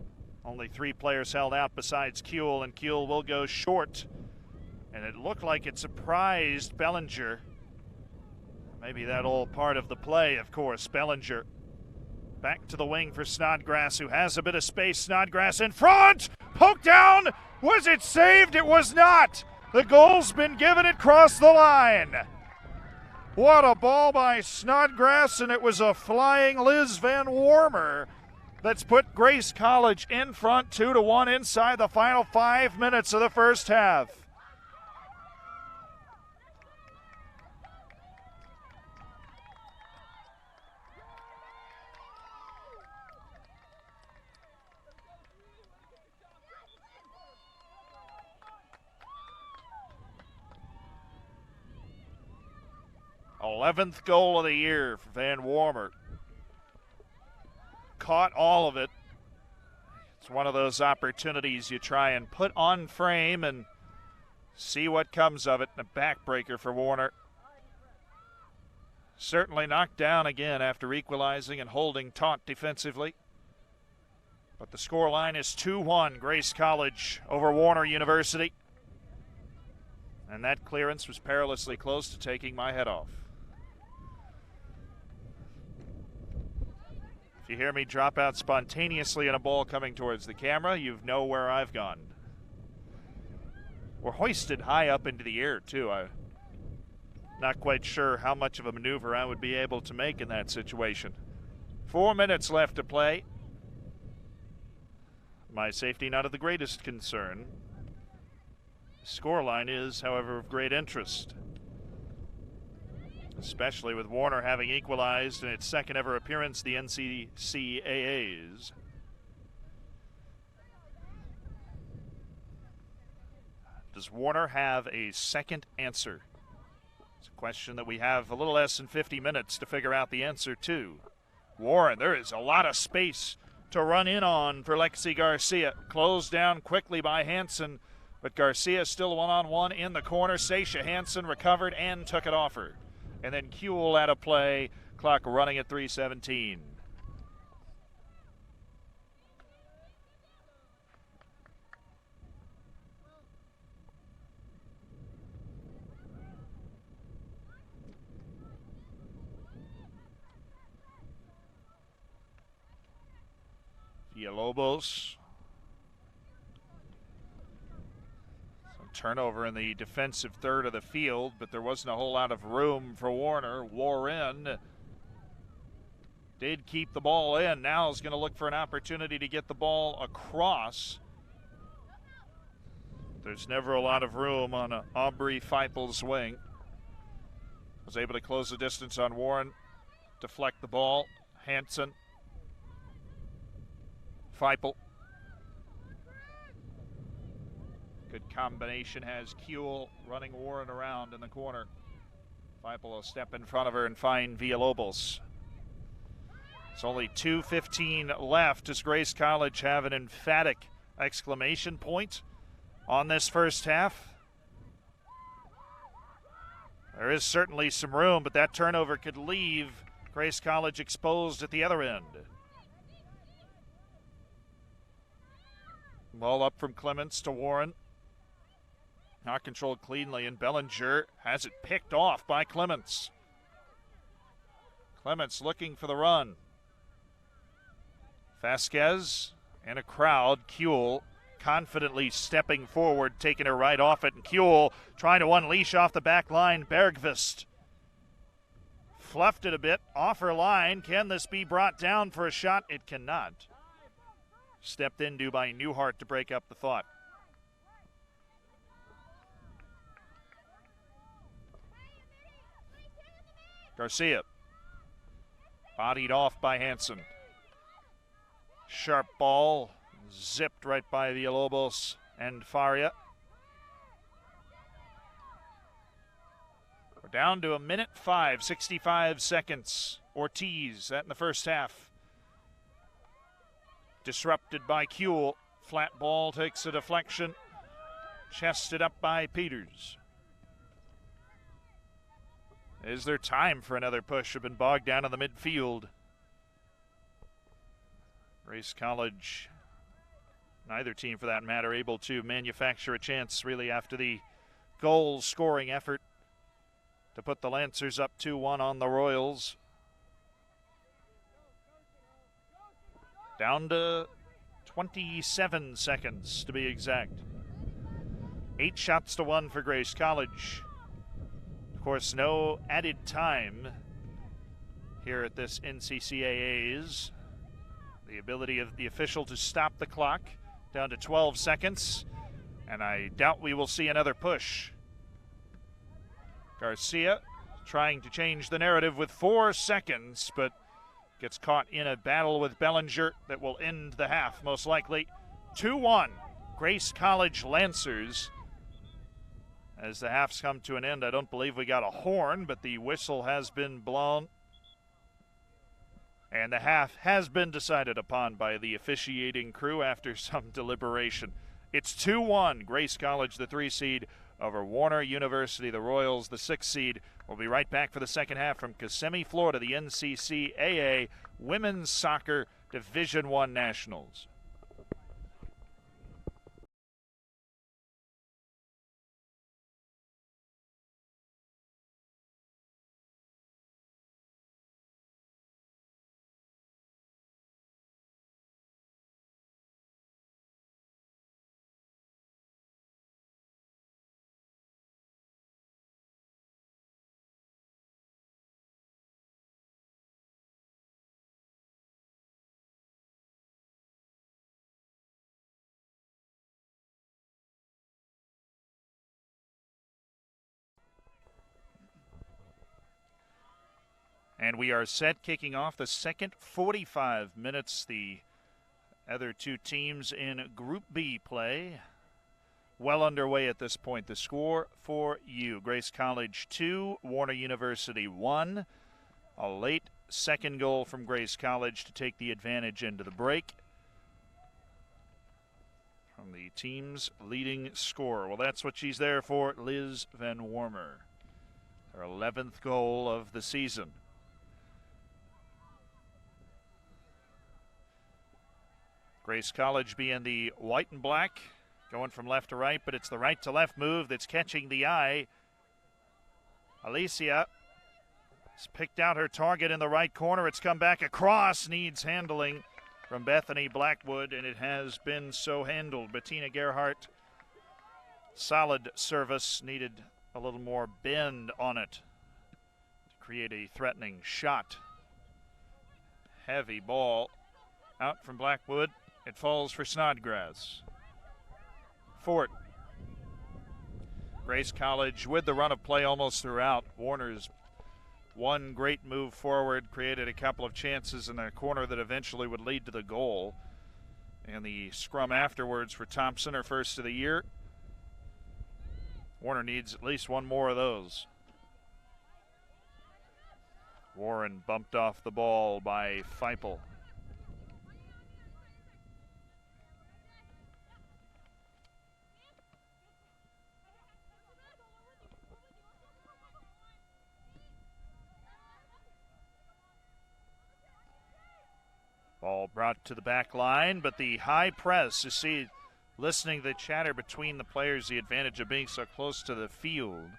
Only 3 players held out besides Kuehl, and Kuehl will go short. And it looked like it surprised Bellinger. Maybe that all part of the play, of course. Bellinger back to the wing for Snodgrass, who has a bit of space. Snodgrass in front! Poked down! Was it saved? It was not! The goal's been given, it crossed the line. What a ball by Snodgrass, and it was a flying Liz Van Warmer that's put Grace College in front 2-1 inside the final 5 minutes of the first half. Eleventh goal of the year for Van Warmer. Caught all of it. It's one of those opportunities you try and put on frame and see what comes of it. A backbreaker for Warner. Certainly knocked down again after equalizing and holding taut defensively. But the scoreline is 2-1, Grace College over Warner University. And that clearance was perilously close to taking my head off. If you hear me drop out spontaneously in a ball coming towards the camera, you know where I've gone. We're hoisted high up into the air, too. I'm not quite sure how much of a maneuver I would be able to make in that situation. 4 minutes left to play. My safety not of the greatest concern. Scoreline is, however, of great interest, especially with Warner having equalized in its second ever appearance, the NCCAAs. Does Warner have a second answer? It's a question that we have a little less than 50 minutes to figure out the answer to. Warren, there is a lot of space to run in on for Lexi Garcia. Closed down quickly by Hansen, but Garcia still one-on-one in the corner. Sasha Hansen recovered and took it off her. And then Kuehl out of play, clock running at 3:17. Villalobos. Turnover in the defensive third of the field, but there wasn't a whole lot of room for Warner. Warren did keep the ball in. Now is going to look for an opportunity to get the ball across. There's never a lot of room on Aubrey Feipel's wing. Was able to close the distance on Warren, deflect the ball. Hansen, Feipel. Good combination has Kuehl running Warren around in the corner. Feipel will step in front of her and find Villalobos. It's only 2:15 left. Does Grace College have an emphatic exclamation point on this first half? There is certainly some room, but that turnover could leave Grace College exposed at the other end. Ball up from Clements to Warren. Not controlled cleanly, and Bellinger has it picked off by Clements. Clements looking for the run. Vasquez and a crowd. Kuehl confidently stepping forward, taking her right off it, and Kuehl trying to unleash off the back line. Bergvist fluffed it a bit off her line. Can this be brought down for a shot? It cannot. Stepped into by Newhart to break up the thought. Garcia, bodied off by Hansen. Sharp ball, zipped right by Villalobos and Faria. We're down to 1:05, 65 seconds. Ortiz, that in the first half. Disrupted by Kuehl. Flat ball takes a deflection. Chested up by Peters. Is there time for another push? Have been bogged down in the midfield. Grace College, neither team for that matter, able to manufacture a chance really after the goal scoring effort to put the Lancers up 2-1 on the Royals. Down to 27 seconds to be exact. 8 shots to 1 for Grace College. Of course, no added time here at this NCCAAs. The ability of the official to stop the clock down to 12 seconds, and I doubt we will see another push. Garcia trying to change the narrative with 4 seconds, but gets caught in a battle with Bellinger that will end the half, most likely. 2-1, Grace College Lancers. As the half's come to an end, I don't believe we got a horn, but the whistle has been blown. And the half has been decided upon by the officiating crew after some deliberation. It's 2-1, Grace College, the 3 seed, over Warner University, the Royals, the 6 seed. We'll be right back for the second half from Kissimmee, Florida, the NCCAA Women's Soccer Division I Nationals. And we are set, kicking off the second 45 minutes. The other 2 teams in Group B play well underway at this point. The score for you: Grace College 2, Warner University 1. A late second goal from Grace College to take the advantage into the break from the team's leading scorer. Well, that's what she's there for, Liz Van Warmer. Her 11th goal of the season. Grace College being the white and black, going from left to right, but it's the right to left move that's catching the eye. Alicia has picked out her target in the right corner. It's come back across, needs handling from Bethany Blackwood, and it has been so handled. Bettina Gerhardt, solid service, needed a little more bend on it to create a threatening shot. Heavy ball out from Blackwood. It falls for Snodgrass. Fort. Grace College with the run of play almost throughout. Warner's one great move forward, created a couple of chances in the corner that eventually would lead to the goal. And the scrum afterwards for Thompson, her first of the year. Warner needs at least one more of those. Warren bumped off the ball by Feipel. Ball brought to the back line, but the high press, you see, listening to the chatter between the players, the advantage of being so close to the field,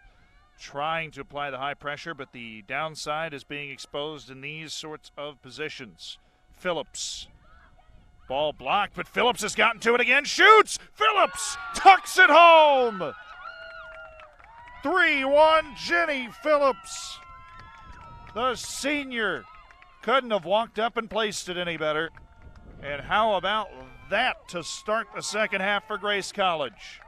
trying to apply the high pressure, but the downside is being exposed in these sorts of positions. Phillips. Ball blocked, but Phillips has gotten to it again. Shoots! Phillips tucks it home! 3-1, Jenny Phillips. The senior couldn't have walked up and placed it any better. And how about that to start the second half for Grace College?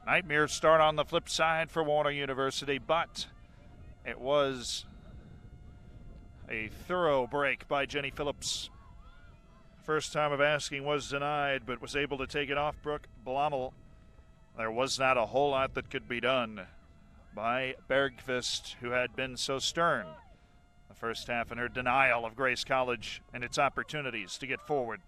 Nightmare start on the flip side for Warner University, but it was a thorough break by Jenny Phillips. First time of asking was denied, but was able to take it off Brooke Blommel. There was not a whole lot that could be done by Bergqvist, who had been so stern the first half in her denial of Grace College and its opportunities to get forward.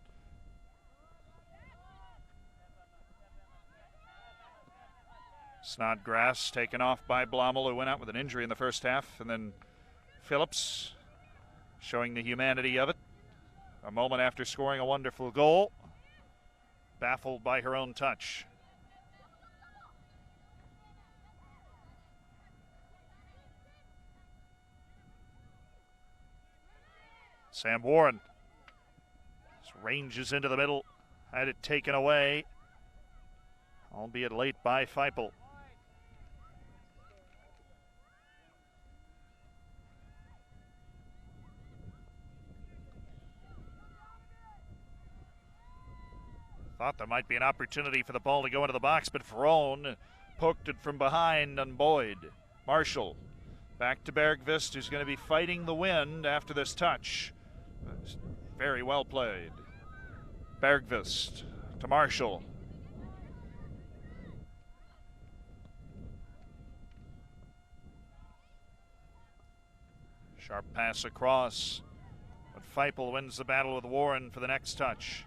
Snodgrass taken off by Blommel, who went out with an injury in the first half, and then Phillips showing the humanity of it. A moment after scoring a wonderful goal, baffled by her own touch. Sam Warren ranges into the middle, had it taken away. albeit late by Feipel. Thought there might be an opportunity for the ball to go into the box, but Verone poked it from behind on Boyd. Marshall back to Bergvist, who's going to be fighting the wind after this touch. Very well played. Bergvist to Marshall. Sharp pass across, but Feipel wins the battle with Warren for the next touch.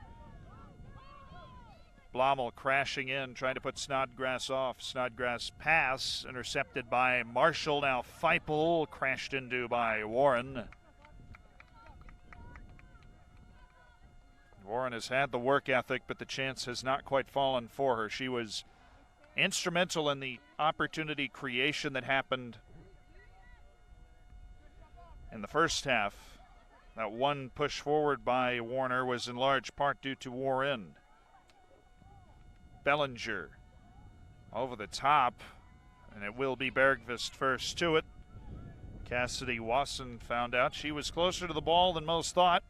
Blommel crashing in, trying to put Snodgrass off. Snodgrass pass intercepted by Marshall. Now Feipel crashed into by Warren. Warren has had the work ethic, but the chance has not quite fallen for her. She was instrumental in the opportunity creation that happened in the first half. That one push forward by Warner was in large part due to Warren. Bellinger over the top, and it will be Bergvist first to it. Cassidy Wasson found out she was closer to the ball than most thought.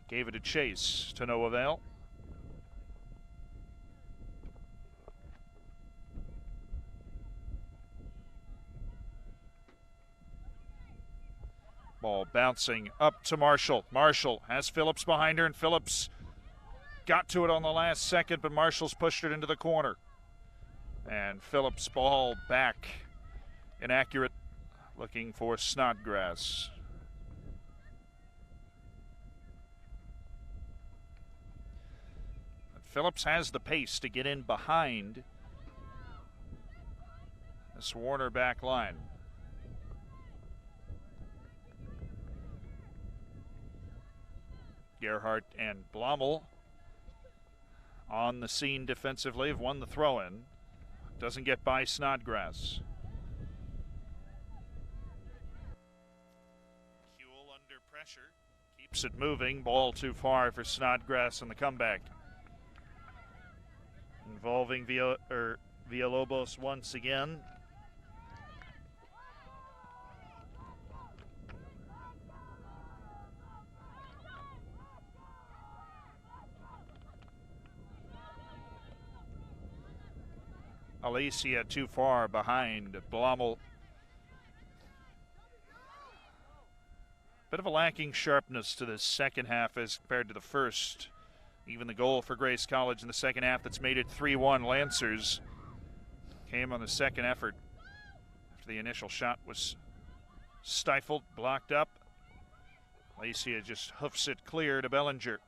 Gave it a chase to no avail. Ball bouncing up to Marshall. Marshall has Phillips behind her, and Phillips got to it on the last second, but Marshall's pushed it into the corner. And Phillips' ball back. Inaccurate, looking for Snodgrass. But Phillips has the pace to get in behind this Warner back line. Gerhardt and Blommel on the scene defensively, have won the throw-in. Doesn't get by Snodgrass. Kuehl under pressure, keeps it moving. Ball too far for Snodgrass in the comeback. Involving Villalobos once again. Alicia too far behind Blommel. Bit of a lacking sharpness to the second half as compared to the first. Even the goal for Grace College in the second half that's made it 3-1 Lancers came on the second effort after the initial shot was stifled, blocked up. Alicia just hoofs it clear to Bellinger.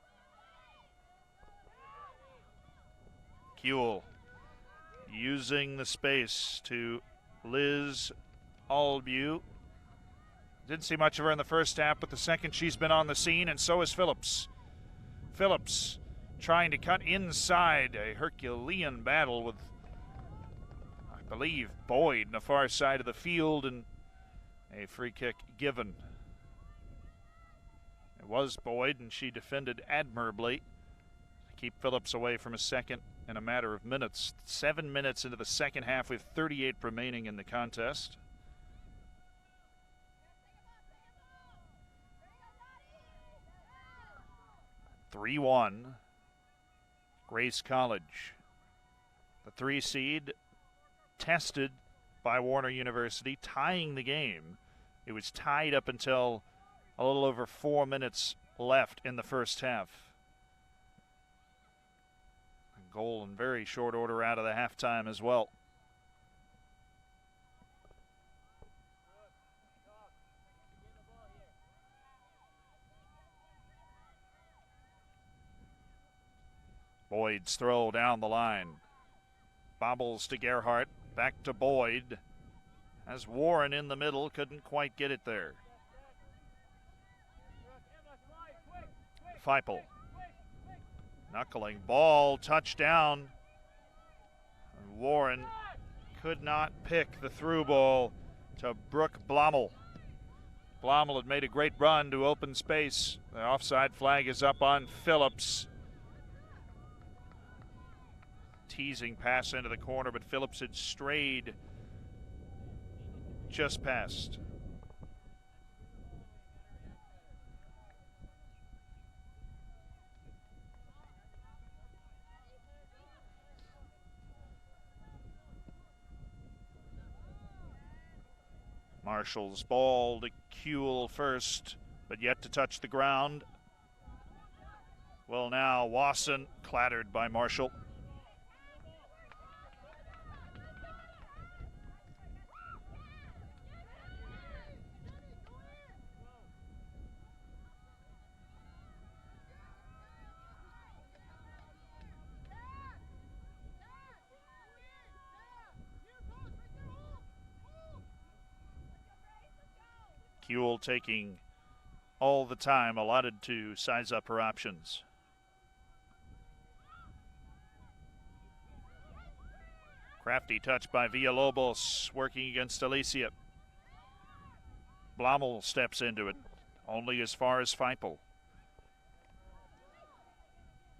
Kuehl using the space to Liz Albu. Didn't see much of her in the first half, but the second she's been on the scene, and so is Phillips. Phillips trying to cut inside, a Herculean battle with, I believe, Boyd on the far side of the field, and a free kick given. It was Boyd, and she defended admirably to keep Phillips away from a second in a matter of minutes. 7 minutes into the second half with 38 remaining in the contest. (3-1) Grace College. The 3 seed tested by Warner University, tying the game. It was tied up until a little over 4 minutes left in the first half. Goal in very short order out of the halftime as well. Boyd's throw down the line. Bobbles to Gerhardt, back to Boyd. As Warren in the middle, couldn't quite get it there. Feipel. Knuckling ball, touchdown. Warren could not pick the through ball to Brooke Blommel. Blommel had made a great run to open space. The offside flag is up on Phillips. teasing pass into the corner, but Phillips had strayed just past. Marshall's ball to Kuehl first, but yet to touch the ground. Well, now Wasson clattered by Marshall. Kuehl taking all the time allotted to size up her options. Crafty touch by Villalobos, working against Alicia. Blommel steps into it, only as far as Feipel.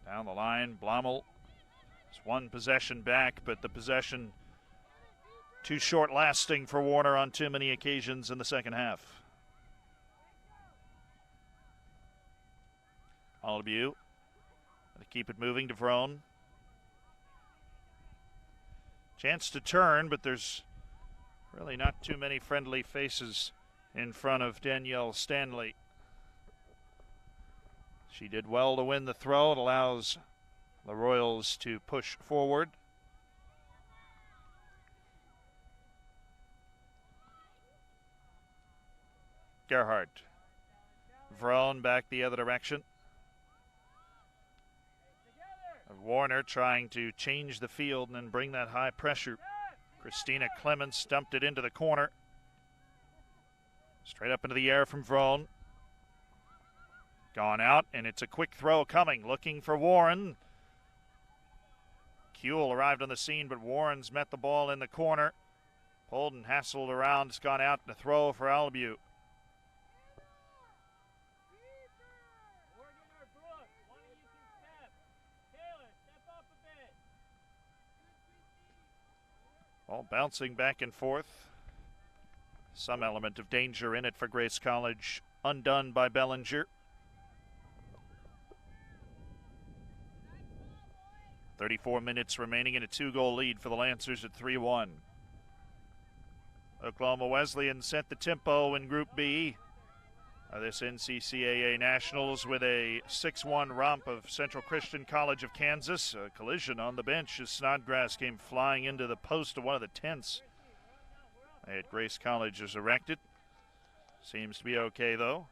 Down the line, Blommel is one possession back, but the possession too short lasting for Warner on too many occasions in the second half. Albieu to keep it moving to Vrone. Chance to turn, but there's really not too many friendly faces in front of Danielle Stanley. She did well to win the throw. It allows the Royals to push forward. Gerhardt. Vrone back the other direction. Warner trying to change the field and then bring that high pressure. Christina Clements dumped it into the corner. Straight up into the air from Vrone. Gone out, and it's a quick throw coming. Looking for Warren. Kuehl arrived on the scene, but Warren's met the ball in the corner. Pulled and hassled around. It's gone out and a throw for Albieu. All bouncing back and forth. Some element of danger in it for Grace College. Undone by Bellinger. 34 minutes remaining in a 2-goal lead for the Lancers at 3-1. Oklahoma Wesleyan set the tempo in Group B. This NCCAA Nationals with a 6-1 romp of Central Christian College of Kansas. A collision on the bench as Snodgrass came flying into the post of one of the tents at Grace College is erected. Seems to be okay, though.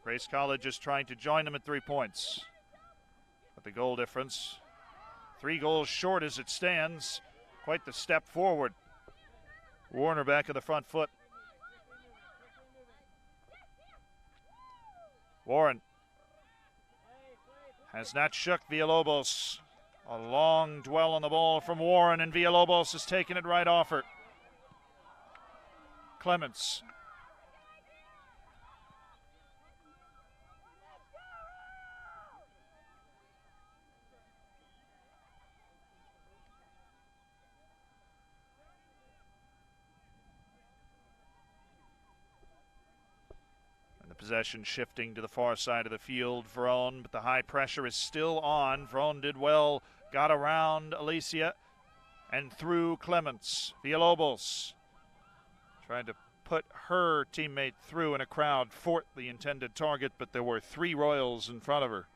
Grace College is trying to join them at 3 points. But the goal difference, 3 goals short as it stands. Quite the step forward. Warner back of the front foot. Warren has not shook Villalobos. A long dwell on the ball from Warren, and Villalobos has taken it right off her. Clements. Possession shifting to the far side of the field. Vrone, but the high pressure is still on. Vrone did well, got around Alicia and through Clements. Villalobos tried to put her teammate through in a crowd, fort the intended target, but there were 3 Royals in front of her.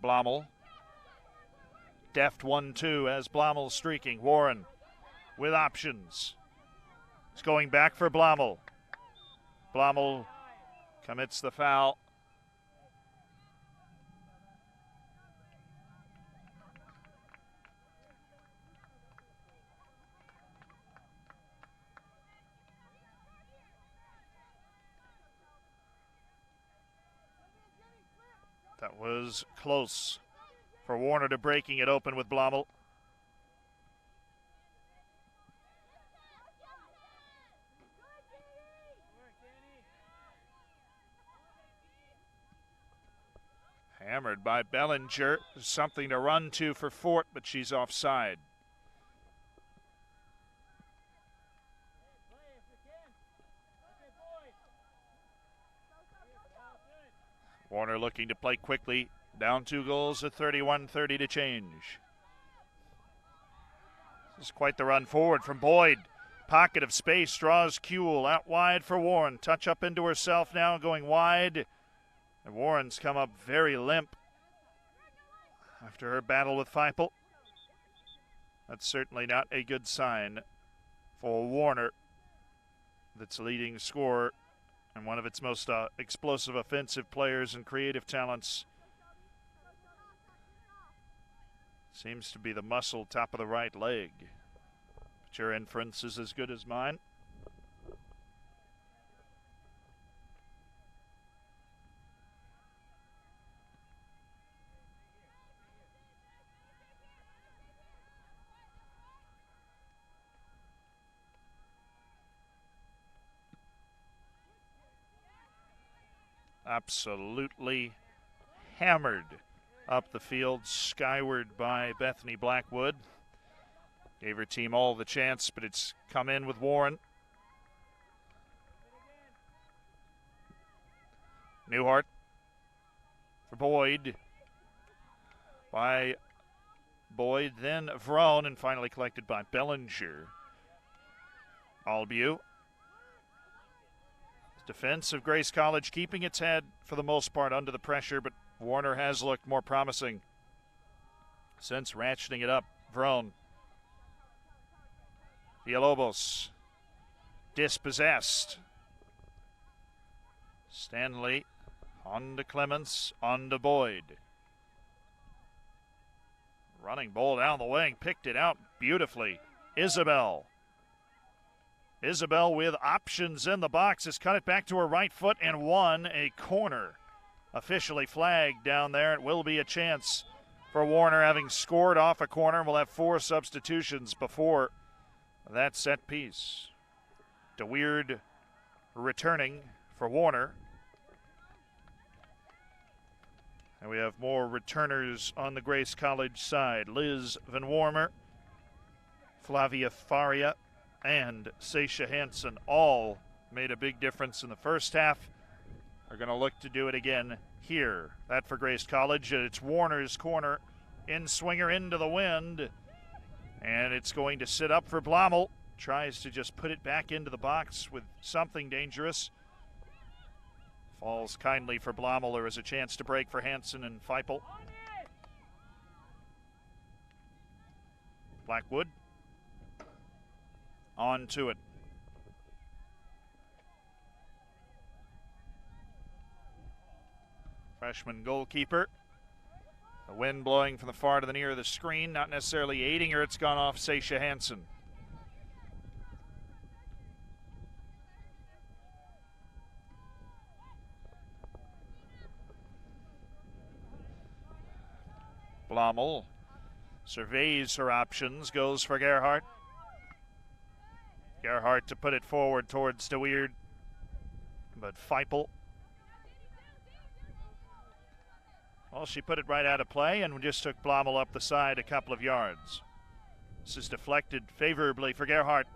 Blommel. Deft 1-2 as Blommel streaking. Warren with options. It's going back for Blommel. Blommel commits the foul. That was close for Warner to breaking it open with Blommel. Hammered by Bellinger. Something to run to for Fort, but she's offside. Warner looking to play quickly. Down 2 goals at 31:30 to change. This is quite the run forward from Boyd. Pocket of space, draws Kuehl out wide for Warren. Touch up into herself now, going wide. And Warren's come up very limp after her battle with Feipel. That's certainly not a good sign for Warner, that's leading scorer and one of its most explosive offensive players and creative talents. Seems to be the muscle top of the right leg. But your inference is as good as mine. Absolutely hammered up the field, skyward by Bethany Blackwood. Gave her team all the chance, but it's come in with Warren. Newhart for Boyd. By Boyd, then Vrone, and finally collected by Bellinger. Albieu. Defense of Grace College keeping its head for the most part under the pressure, but Warner has looked more promising since ratcheting it up. Vrone. Villalobos. Dispossessed. Stanley on to Clements, on to Boyd. Running ball down the wing, picked it out beautifully. Isabel with options in the box has cut it back to her right foot and won a corner. Officially flagged down there. It will be a chance for Warner, having scored off a corner. We'll have 4 substitutions before that set piece. DeWeerd returning for Warner. And we have more returners on the Grace College side. Liz Van Warmer, Flavia Faria, and Seisha Hansen all made a big difference in the first half. Are going to look to do it again here. That for Grace College. It's Warner's corner. In-swinger into the wind. And it's going to sit up for Blommel. Tries to just put it back into the box with something dangerous. Falls kindly for Blommel. There is a chance to break for Hansen and Feipel. Blackwood. On to it. Freshman goalkeeper. The wind blowing from the far to the near of the screen, not necessarily aiding her. It's gone off Seisha Hansen. Blommel surveys her options, goes for Gerhardt. Gerhardt to put it forward towards DeWeerd, but Feipel. Well, she put it right out of play and just took Blommel up the side a couple of yards. This is deflected favorably for Gerhardt.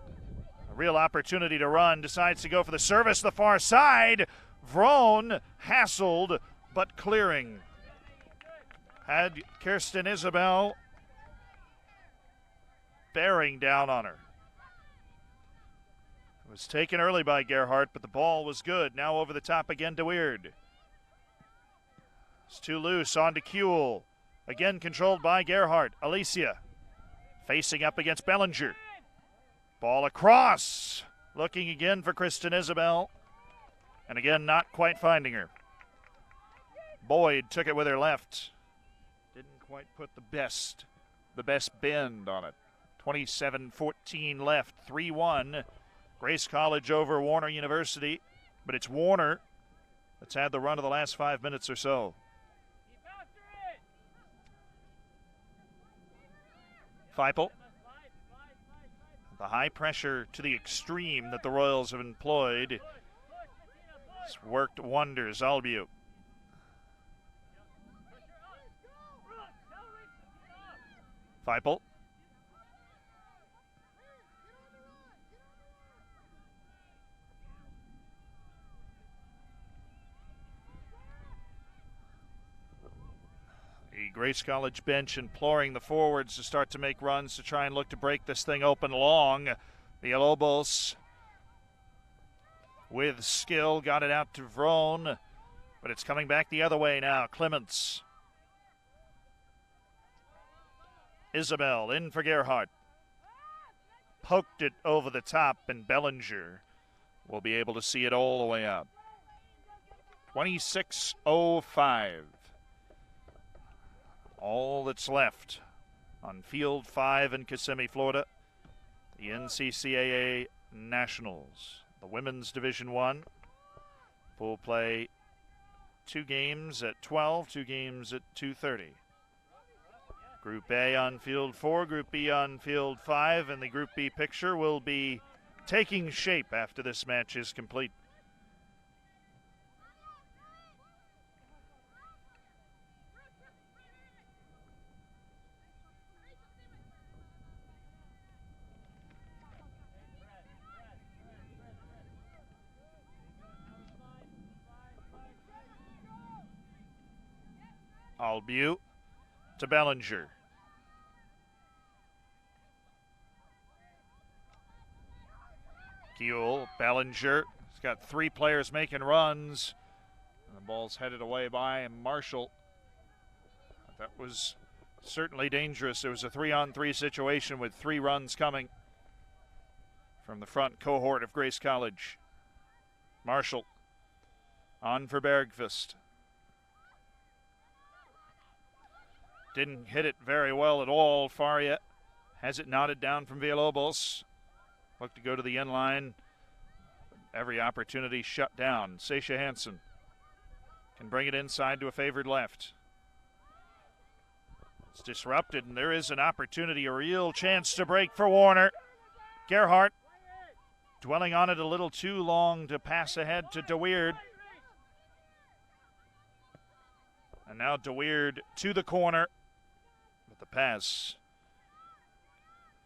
A real opportunity to run, decides to go for the service the far side. Vrone hassled, but clearing. Had Kirsten Isabel bearing down on her. It was taken early by Gerhardt, but the ball was good. Now over the top again to Weird. It's too loose, on to Kuehl. Again controlled by Gerhardt. Alicia facing up against Bellinger. Ball across. Looking again for Kristen Isabel. And again, not quite finding her. Boyd took it with her left. Didn't quite put the best bend on it. 27-14 left, 3-1. Grace College over Warner University, but it's Warner that's had the run of the last 5 minutes or so. Feipel. The high pressure to the extreme that the Royals have employed has worked wonders. Albieu. Feipel. The Grace College bench imploring the forwards to start to make runs to try and look to break this thing open long. Villalobos with skill got it out to Vrone, but it's coming back the other way now. Clements. Isabel in for Gerhardt. Poked it over the top, and Bellinger will be able to see it all the way up. 26:05. All that's left on Field 5 in Kissimmee, Florida. The NCCAA Nationals. The Women's Division I. Full play 2 games at 12, 2 games at 2:30. Group A on Field 4, Group B on Field 5, and the Group B picture will be taking shape after this match is complete. Albieu to Bellinger. Kuehl, Bellinger. He's got 3 players making runs. And the ball's headed away by Marshall. That was certainly dangerous. It was a 3-on-3 situation with 3 runs coming from the front cohort of Grace College. Marshall on for Bergqvist. Didn't hit it very well at all. Faria has it knotted down from Villalobos. Look to go to the end line. Every opportunity shut down. Sasha Hansen can bring it inside to a favored left. It's disrupted, and there is an opportunity, a real chance to break for Warner. Gerhardt dwelling on it a little too long to pass ahead to DeWeerd. And now DeWeerd to the corner. But the pass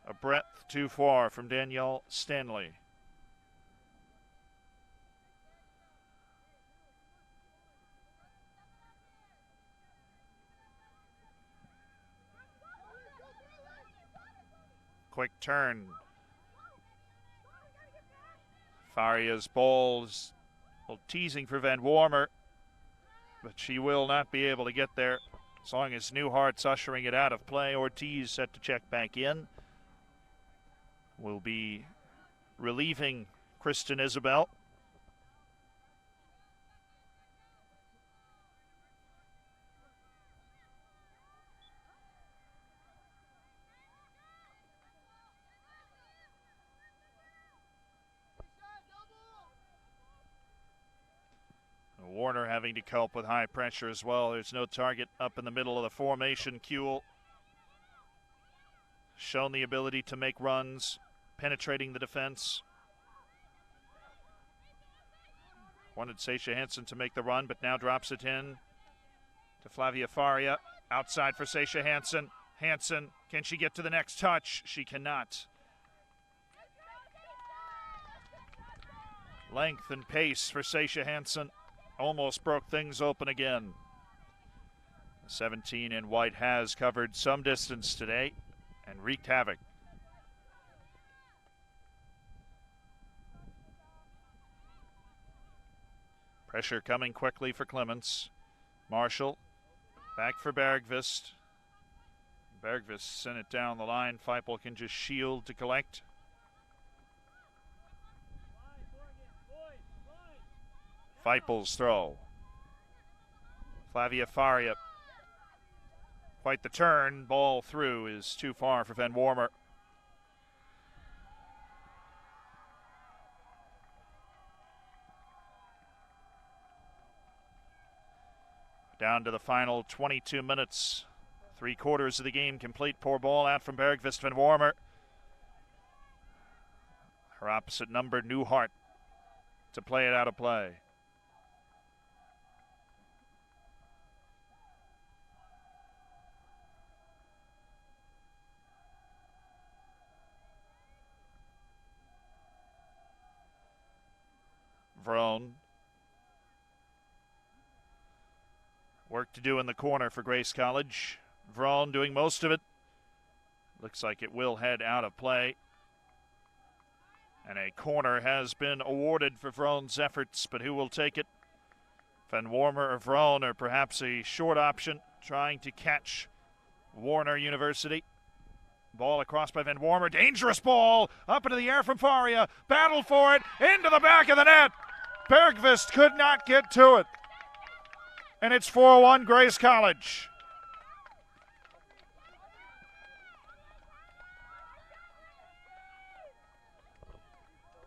a breadth too far from Danielle Stanley. Quick turn. Faria's ball is a little teasing for Van Wormer, but she will not be able to get there as long as Newhart's ushering it out of play. Ortiz set to check back in. Will be relieving Kristen Isabel. Warner having to cope with high pressure as well. There's no target up in the middle of the formation. Kuehl shown the ability to make runs, penetrating the defense. Wanted Sasha Hansen to make the run, but now drops it in to Flavia Faria. Outside for Sasha Hansen. Hansen, can she get to the next touch? She cannot. Length and pace for Sasha Hansen. Almost broke things open again. 17 in white has covered some distance today and wreaked havoc. Pressure coming quickly for Clements. Marshall back for Bergqvist. Bergqvist sent it down the line. Feipel can just shield to collect. Feipel's throw. Flavia Faria. Quite the turn. Ball through is too far for Van Wormer. Down to the final 22 minutes. 3/4 of the game complete. Poor ball out from Bergqvist. Van Wormer. Her opposite number, Newhart, to play it out of play. Vrone. Work to do in the corner for Grace College. Vrone doing most of it. Looks like it will head out of play. And a corner has been awarded for Vrone's efforts, but who will take it? Van Wormer or Vrone, or perhaps a short option, trying to catch Warner University. Ball across by Van Wormer. Dangerous ball up into the air from Faria. Battle for it into the back of the net. Bergqvist could not get to it. And it's 4-1 Grace College.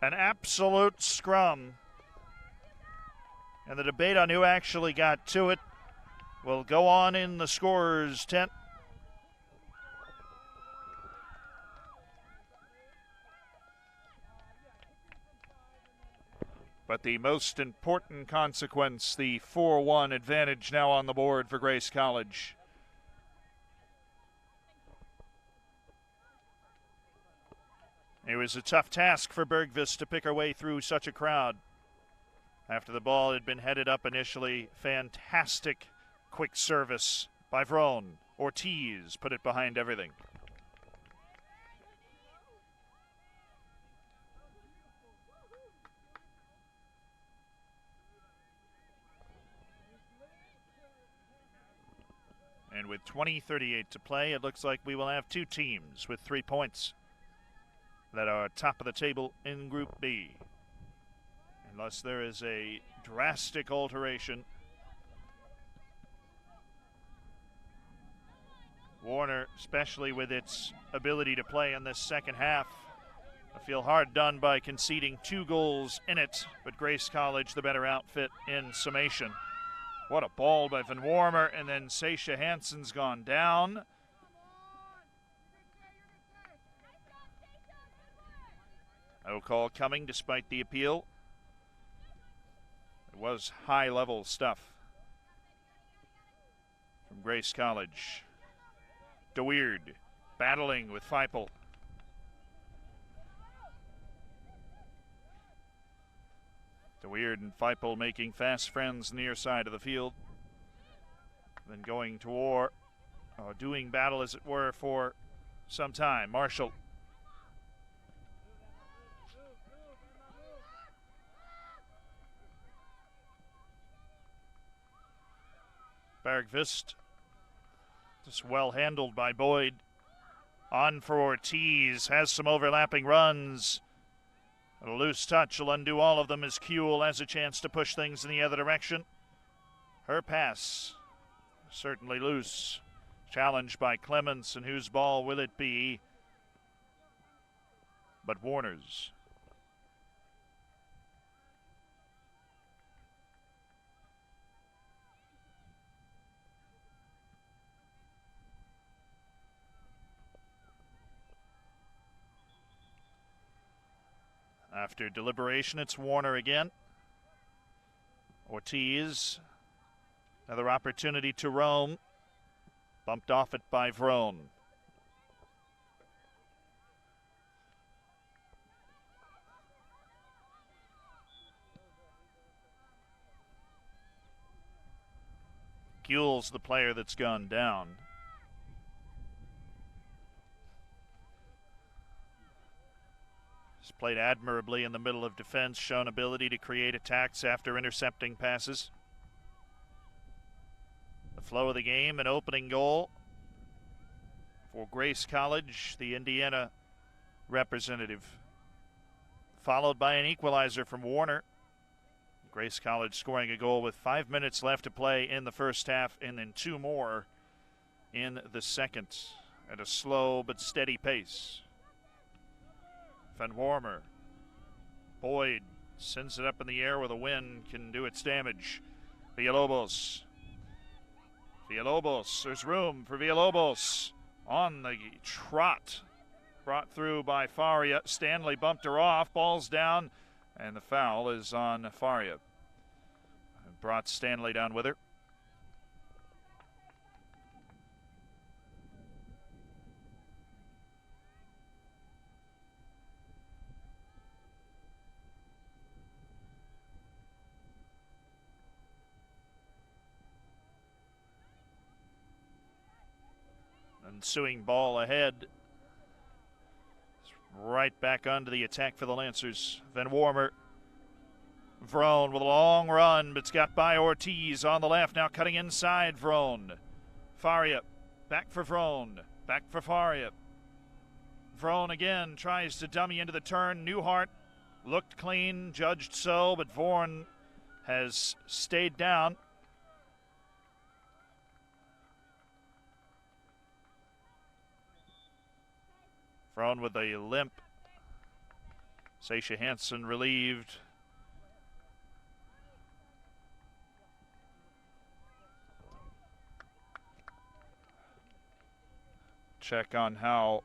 An absolute scrum. And the debate on who actually got to it will go on in the scorer's tent. But the most important consequence, the 4-1 advantage now on the board for Grace College. It was a tough task for Bergqvist to pick her way through such a crowd. After the ball had been headed up initially, fantastic quick service by Vrone. Ortiz put it behind everything. And with 20:38 to play, it looks like we will have two teams with 3 points that are top of the table in Group B. Unless there is a drastic alteration. Warner, especially with its ability to play in this second half, I feel hard done by conceding 2 goals in it, but Grace College the better outfit in summation. What a ball by Van Wormer, and then Seisha Hansen's gone down. No call coming despite the appeal. It was high-level stuff from Grace College. DeWeerd battling with Feipel. DeWeerd and Feipel making fast friends near side of the field. Then going to war, doing battle as it were for some time. Marshall. Bergqvist. Just well handled by Boyd. On for Ortiz. Has some overlapping runs. A loose touch will undo all of them as Kuehl has a chance to push things in the other direction. Her pass. Certainly loose. Challenged by Clements, and whose ball will it be? But Warner's. After deliberation, it's Warner again. Ortiz. Another opportunity to roam. Bumped off it by Vrone. Kuehl's the player that's gone down. He's played admirably in the middle of defense, shown ability to create attacks after intercepting passes. The flow of the game, an opening goal for Grace College, the Indiana representative. Followed by an equalizer from Warner. Grace College scoring a goal with 5 minutes left to play in the first half, and then 2 more in the second at a slow but steady pace. Van Wormer. Boyd sends it up in the air with a wind, can do its damage. Villalobos. Villalobos, there's room for Villalobos on the trot. Brought through by Faria. Stanley bumped her off, ball's down, and the foul is on Faria. Brought Stanley down with her. ensuing ball ahead. Right back onto the attack for the Lancers. Van Warmer. Vrone with a long run, but it's got by Ortiz on the left. Now cutting inside, Vrone. Faria, back for Vrone. Back for Faria. Vrone again tries to dummy into the turn. Newhart looked clean, judged so, but Vorn has stayed down. Vrone with a limp. Sasha Hansen relieved. Check on how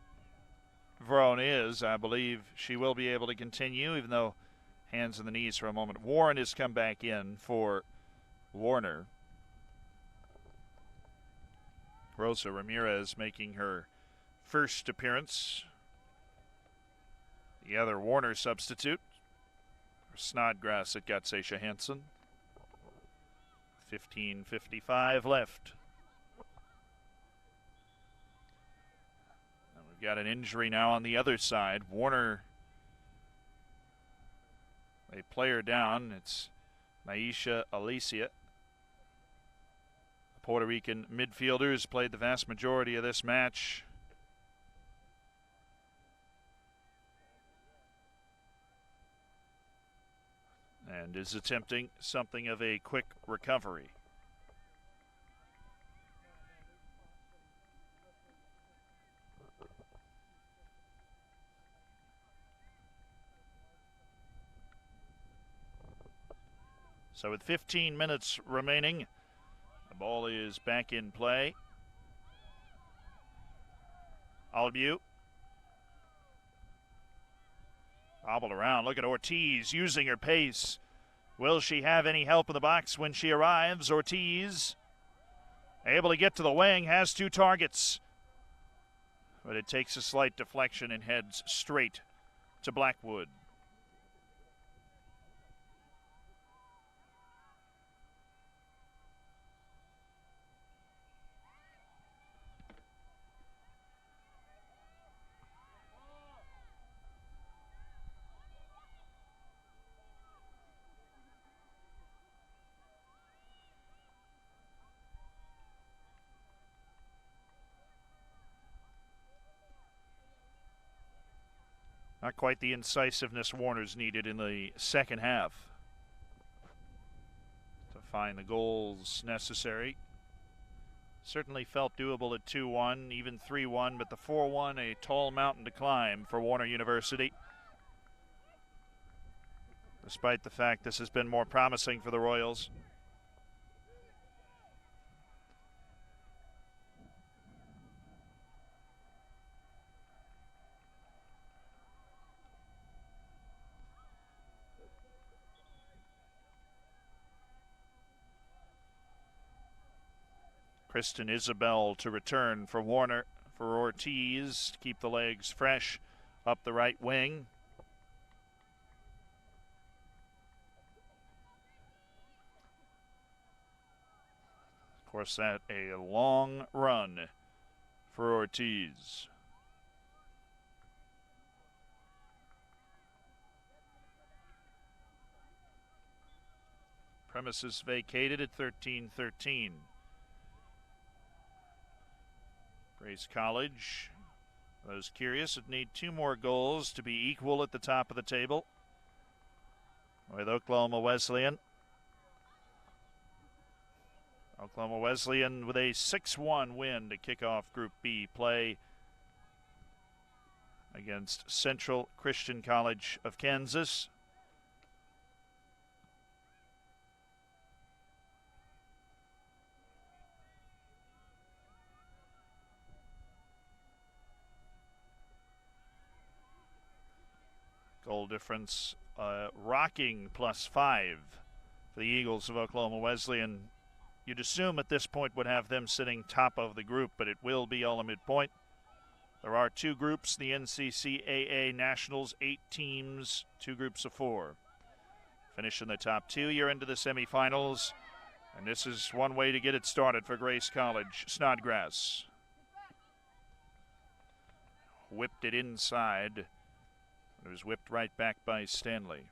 Vrone is. I believe she will be able to continue, even though hands in the knees for a moment. Warren has come back in for Warner. Rosa Ramirez making her first appearance. The other Warner substitute. Snodgrass that got Sasha Hansen. 15:55 left. We've got an injury now on the other side. Warner, a player down. It's Naisha Alicia. The Puerto Rican midfielder has played the vast majority of this match. And is attempting something of a quick recovery. So with 15 minutes remaining, the ball is back in play. Albiu. Bobbled around. Look at Ortiz using her pace. Will she have any help in the box when she arrives? Ortiz able to get to the wing, has two targets. But it takes a slight deflection and heads straight to Blackwood. Not quite the incisiveness Warner's needed in the second half to find the goals necessary. Certainly felt doable at 2-1, even 3-1, but the 4-1, a tall mountain to climb for Warner University. Despite the fact this has been more promising for the Royals. Kristen Isabel to return for Warner, for Ortiz to keep the legs fresh up the right wing. Of course, that a long run for Ortiz. Premises vacated at 13-13. Grace College, those curious, would need 2 more goals to be equal at the top of the table with Oklahoma Wesleyan. Oklahoma Wesleyan with a 6-1 win to kick off Group B play against Central Christian College of Kansas. Goal difference rocking +5 for the Eagles of Oklahoma Wesleyan. You'd assume at this point would have them sitting top of the group, but it will be all a midpoint. There are 2 groups, the NCCAA Nationals, 8 teams, 2 groups of 4. Finish in the top 2, you're into the semifinals, and this is one way to get it started for Grace College. Snodgrass. whipped it inside. It was whipped right back by Stanley.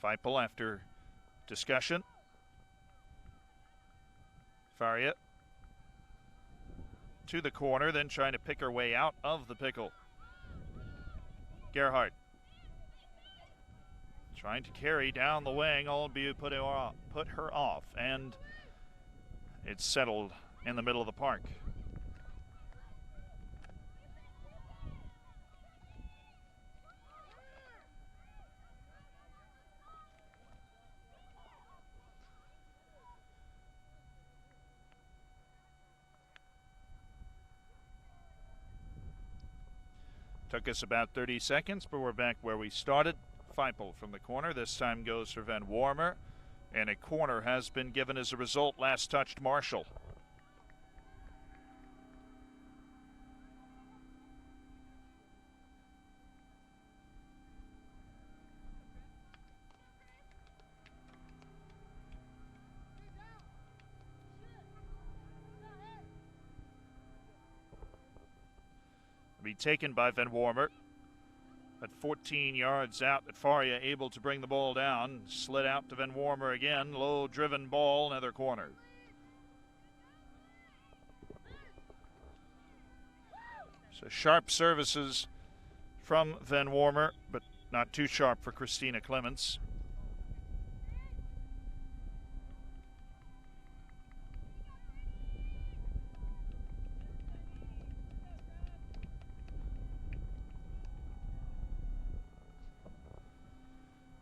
Feipel after discussion. Faria to the corner, then trying to pick her way out of the pickle. Gerhardt trying to carry down the wing, albeit put her off, and it's settled in the middle of the park. Took us about 30 seconds, but we're back where we started. Feipel from the corner. This time goes for Van Warmer. And a corner has been given as a result. Last touched Marshall. Be taken by Van Warmer. At 14 yards out, Faria able to bring the ball down. Slid out to Van Warmer again. Low driven ball, another corner. So sharp services from Van Warmer, but not too sharp for Christina Clements.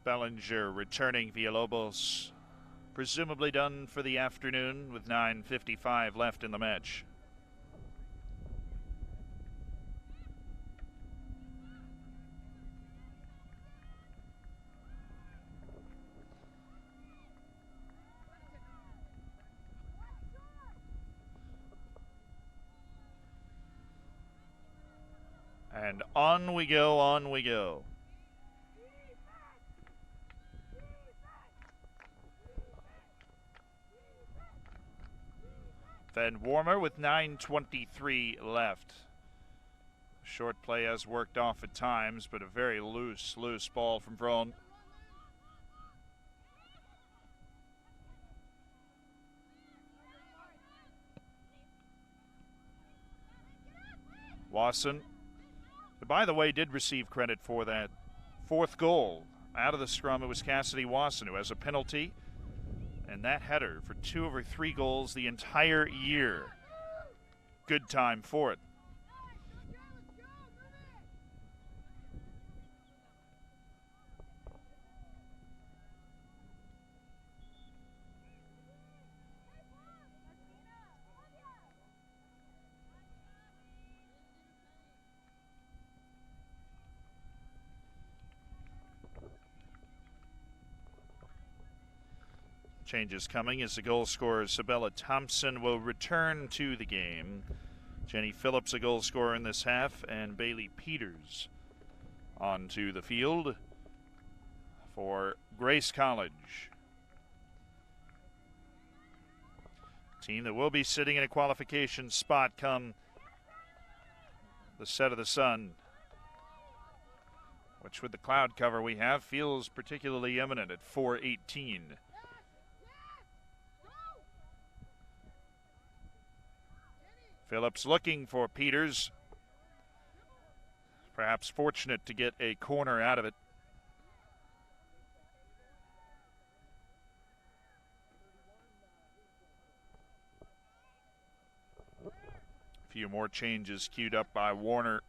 Bellinger returning Villalobos, presumably done for the afternoon with 9:55 left in the match. And on we go, on we go. Van Warmer with 9:23 left. Short play has worked off at times, but a very loose ball from Vrone. Wasson, who by the way did receive credit for that fourth goal. Out of the scrum, it was Cassidy Wasson who has a penalty. And that header for 2 of her 3 goals the entire year. Good time for it. Changes coming as the goal scorer Sabella Thompson will return to the game. Jenny Phillips, a goal scorer in this half, and Bailey Peters onto the field for Grace College. Team that will be sitting in a qualification spot come the set of the sun, which with the cloud cover we have feels particularly imminent at 4:18. Phillips looking for Peters. Perhaps fortunate to get a corner out of it. A few more changes queued up by Warner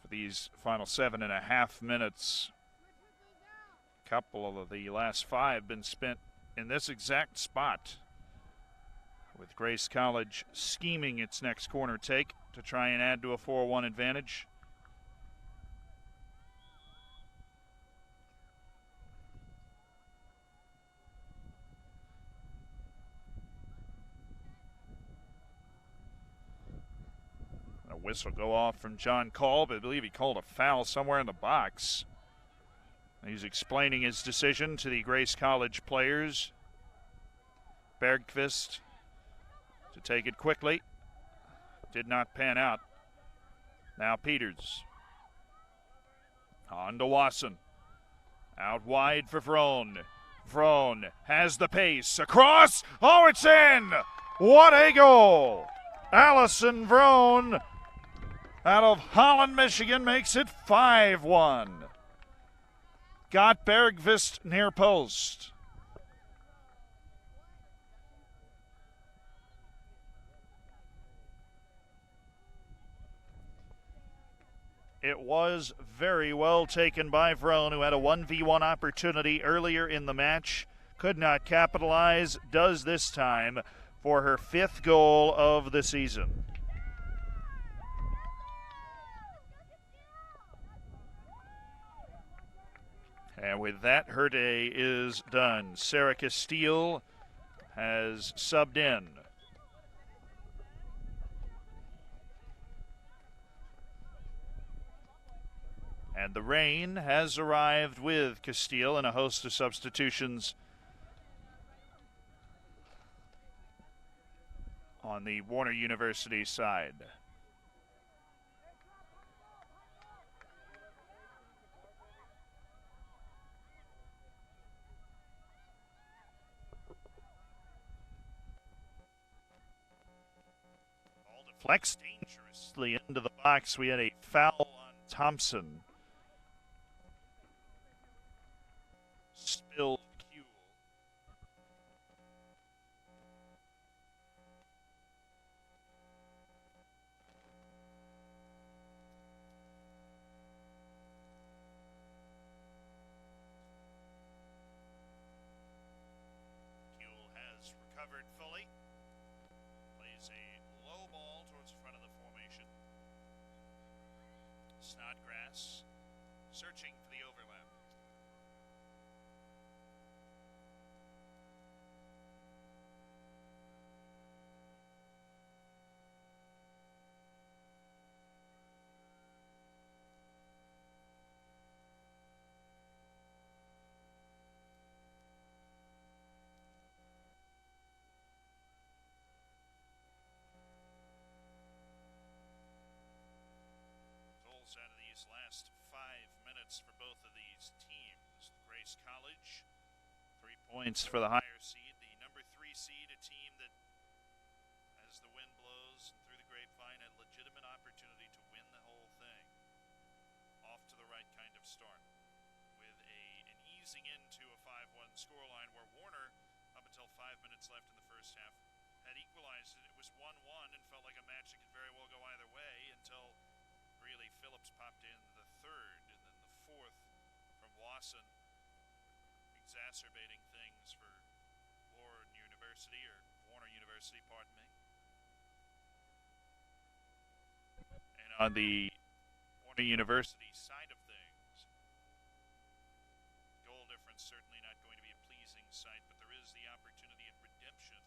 for these final 7.5 minutes. A couple of the last 5 been spent in this exact spot, with Grace College scheming its next corner take to try and add to a 4-1 advantage. A whistle go off from John Kolb. I believe he called a foul somewhere in the box. He's explaining his decision to the Grace College players. Bergqvist to take it quickly. Did not pan out. Now Peters. On to Wasson. Out wide for Vrone. Vrone has the pace. Across. Oh, it's in! What a goal! Allison Vrone out of Holland, Michigan makes it 5-1. Got Bergqvist near post. It was very well taken by Vrone, who had a 1v1 opportunity earlier in the match. Could not capitalize, does this time for her 5th goal of the season. And with that, her day is done. Sarah Castile has subbed in. And the rain has arrived with Castile and a host of substitutions on the Warner University side. Ball deflects dangerously into the box. We had a foul on Thompson. Spilled Kuehl. Kuehl has recovered fully. Plays a low ball towards the front of the formation. Snodgrass searching for the overlap. Out of these last 5 minutes for both of these teams. Grace College, 3 points for the higher seed. The number 3 seed, a team that, as the wind blows through the grapevine, a legitimate opportunity to win the whole thing. Off to the right kind of start, with an easing into a 5-1 scoreline where Warner, up until 5 minutes left in the first half, had equalized it. It was 1-1 and felt like a match that could very well go either way until really Phillips popped in the 3rd, and then the 4th from Wasson, exacerbating things for Warner University, pardon me. And on the Warner University side of things, goal difference certainly not going to be a pleasing sight, but there is the opportunity of redemption.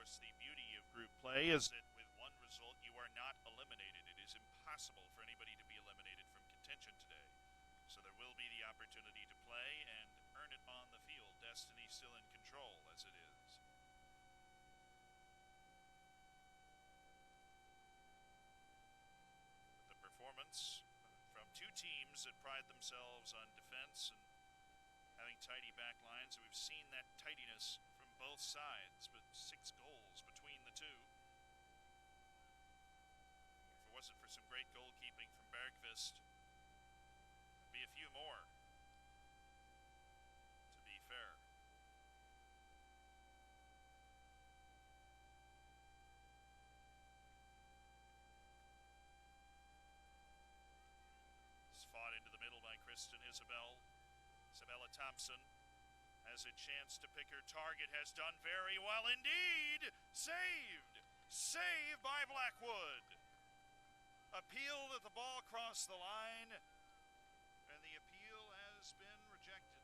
The beauty of group play is that with one result, you are not eliminated. It is impossible for anybody to be eliminated from contention today. So there will be the opportunity to play and earn it on the field. Destiny still in control, as it is. The performance from 2 teams that pride themselves on defense and having tidy back lines. We've seen that tidiness from both sides, but 6 goals between the two. If it wasn't for some great goalkeeping from Bergqvist, there'd be a few more, to be fair. It's fought into the middle by Kristen Isabel. Isabella Thompson has a chance to pick her target, has done very well indeed. Saved! Saved by Blackwood. Appeal that the ball crossed the line, and the appeal has been rejected.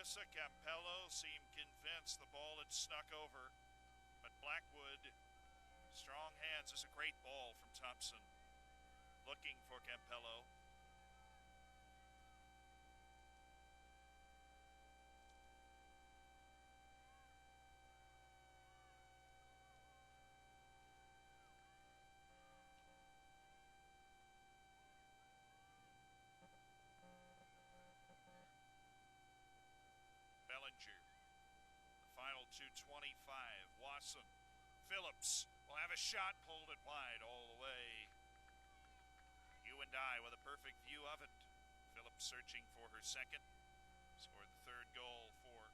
Alyssa Campello seemed convinced the ball had snuck over, but Blackwood, strong hands. This is a great ball from Thompson, looking for Campello. Bellinger, the final 2:25. Wasson, Phillips will have a shot, pulled it wide all the way. You and I with a perfect view of it. Phillips searching for her second. Scored the third goal for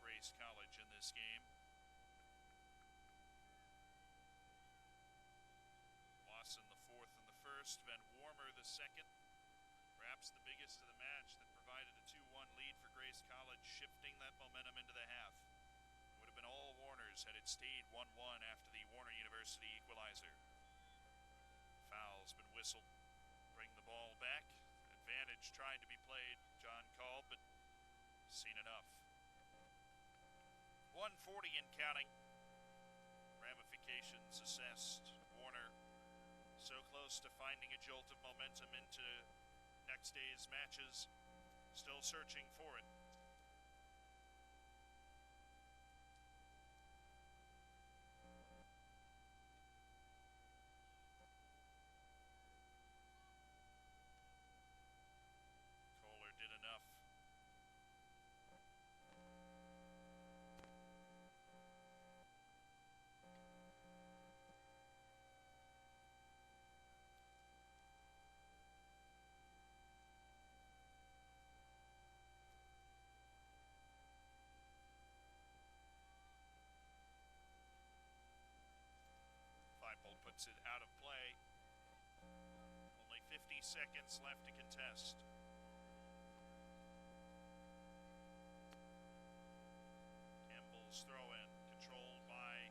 Grace College in this game. Wasson the fourth and the first, Van Warmer the second. Perhaps the biggest of the match that provided a 2-1 lead for Grace College, shifting that momentum into the half. It would have been all Warners had it stayed 1-1 after the Warner University equalizer. Foul's been whistled. Bring the ball back. Advantage tried to be played. John called, but seen enough. 1:40 and counting. Ramifications assessed. Warner so close to finding a jolt of momentum into next day's matches, still searching for it. Kohler did enough. Feipold puts it out of play. Only 50 seconds left to contest. Campbell's throw-in, controlled by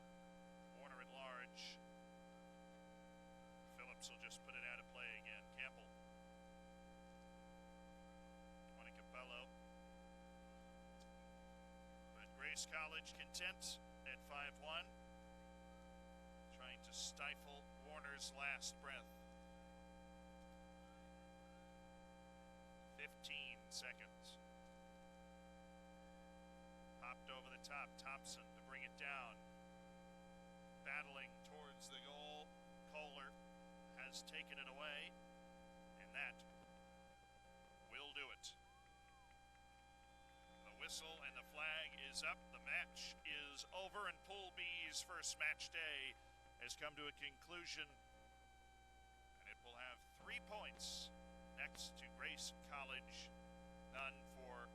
Warner at large. Phillips will just put it out of play again. Campbell. Campello. But Grace College content at 5-1. Trying to stifle Warner's last breath. 15 seconds. Popped over the top. Thompson to bring it down. Battling towards the goal. Kohler has taken it away. And that will do it. The whistle and the flag is up. The match is over, and Pool B's first match day has come to a conclusion, and it will have 3 points next to Grace College, none for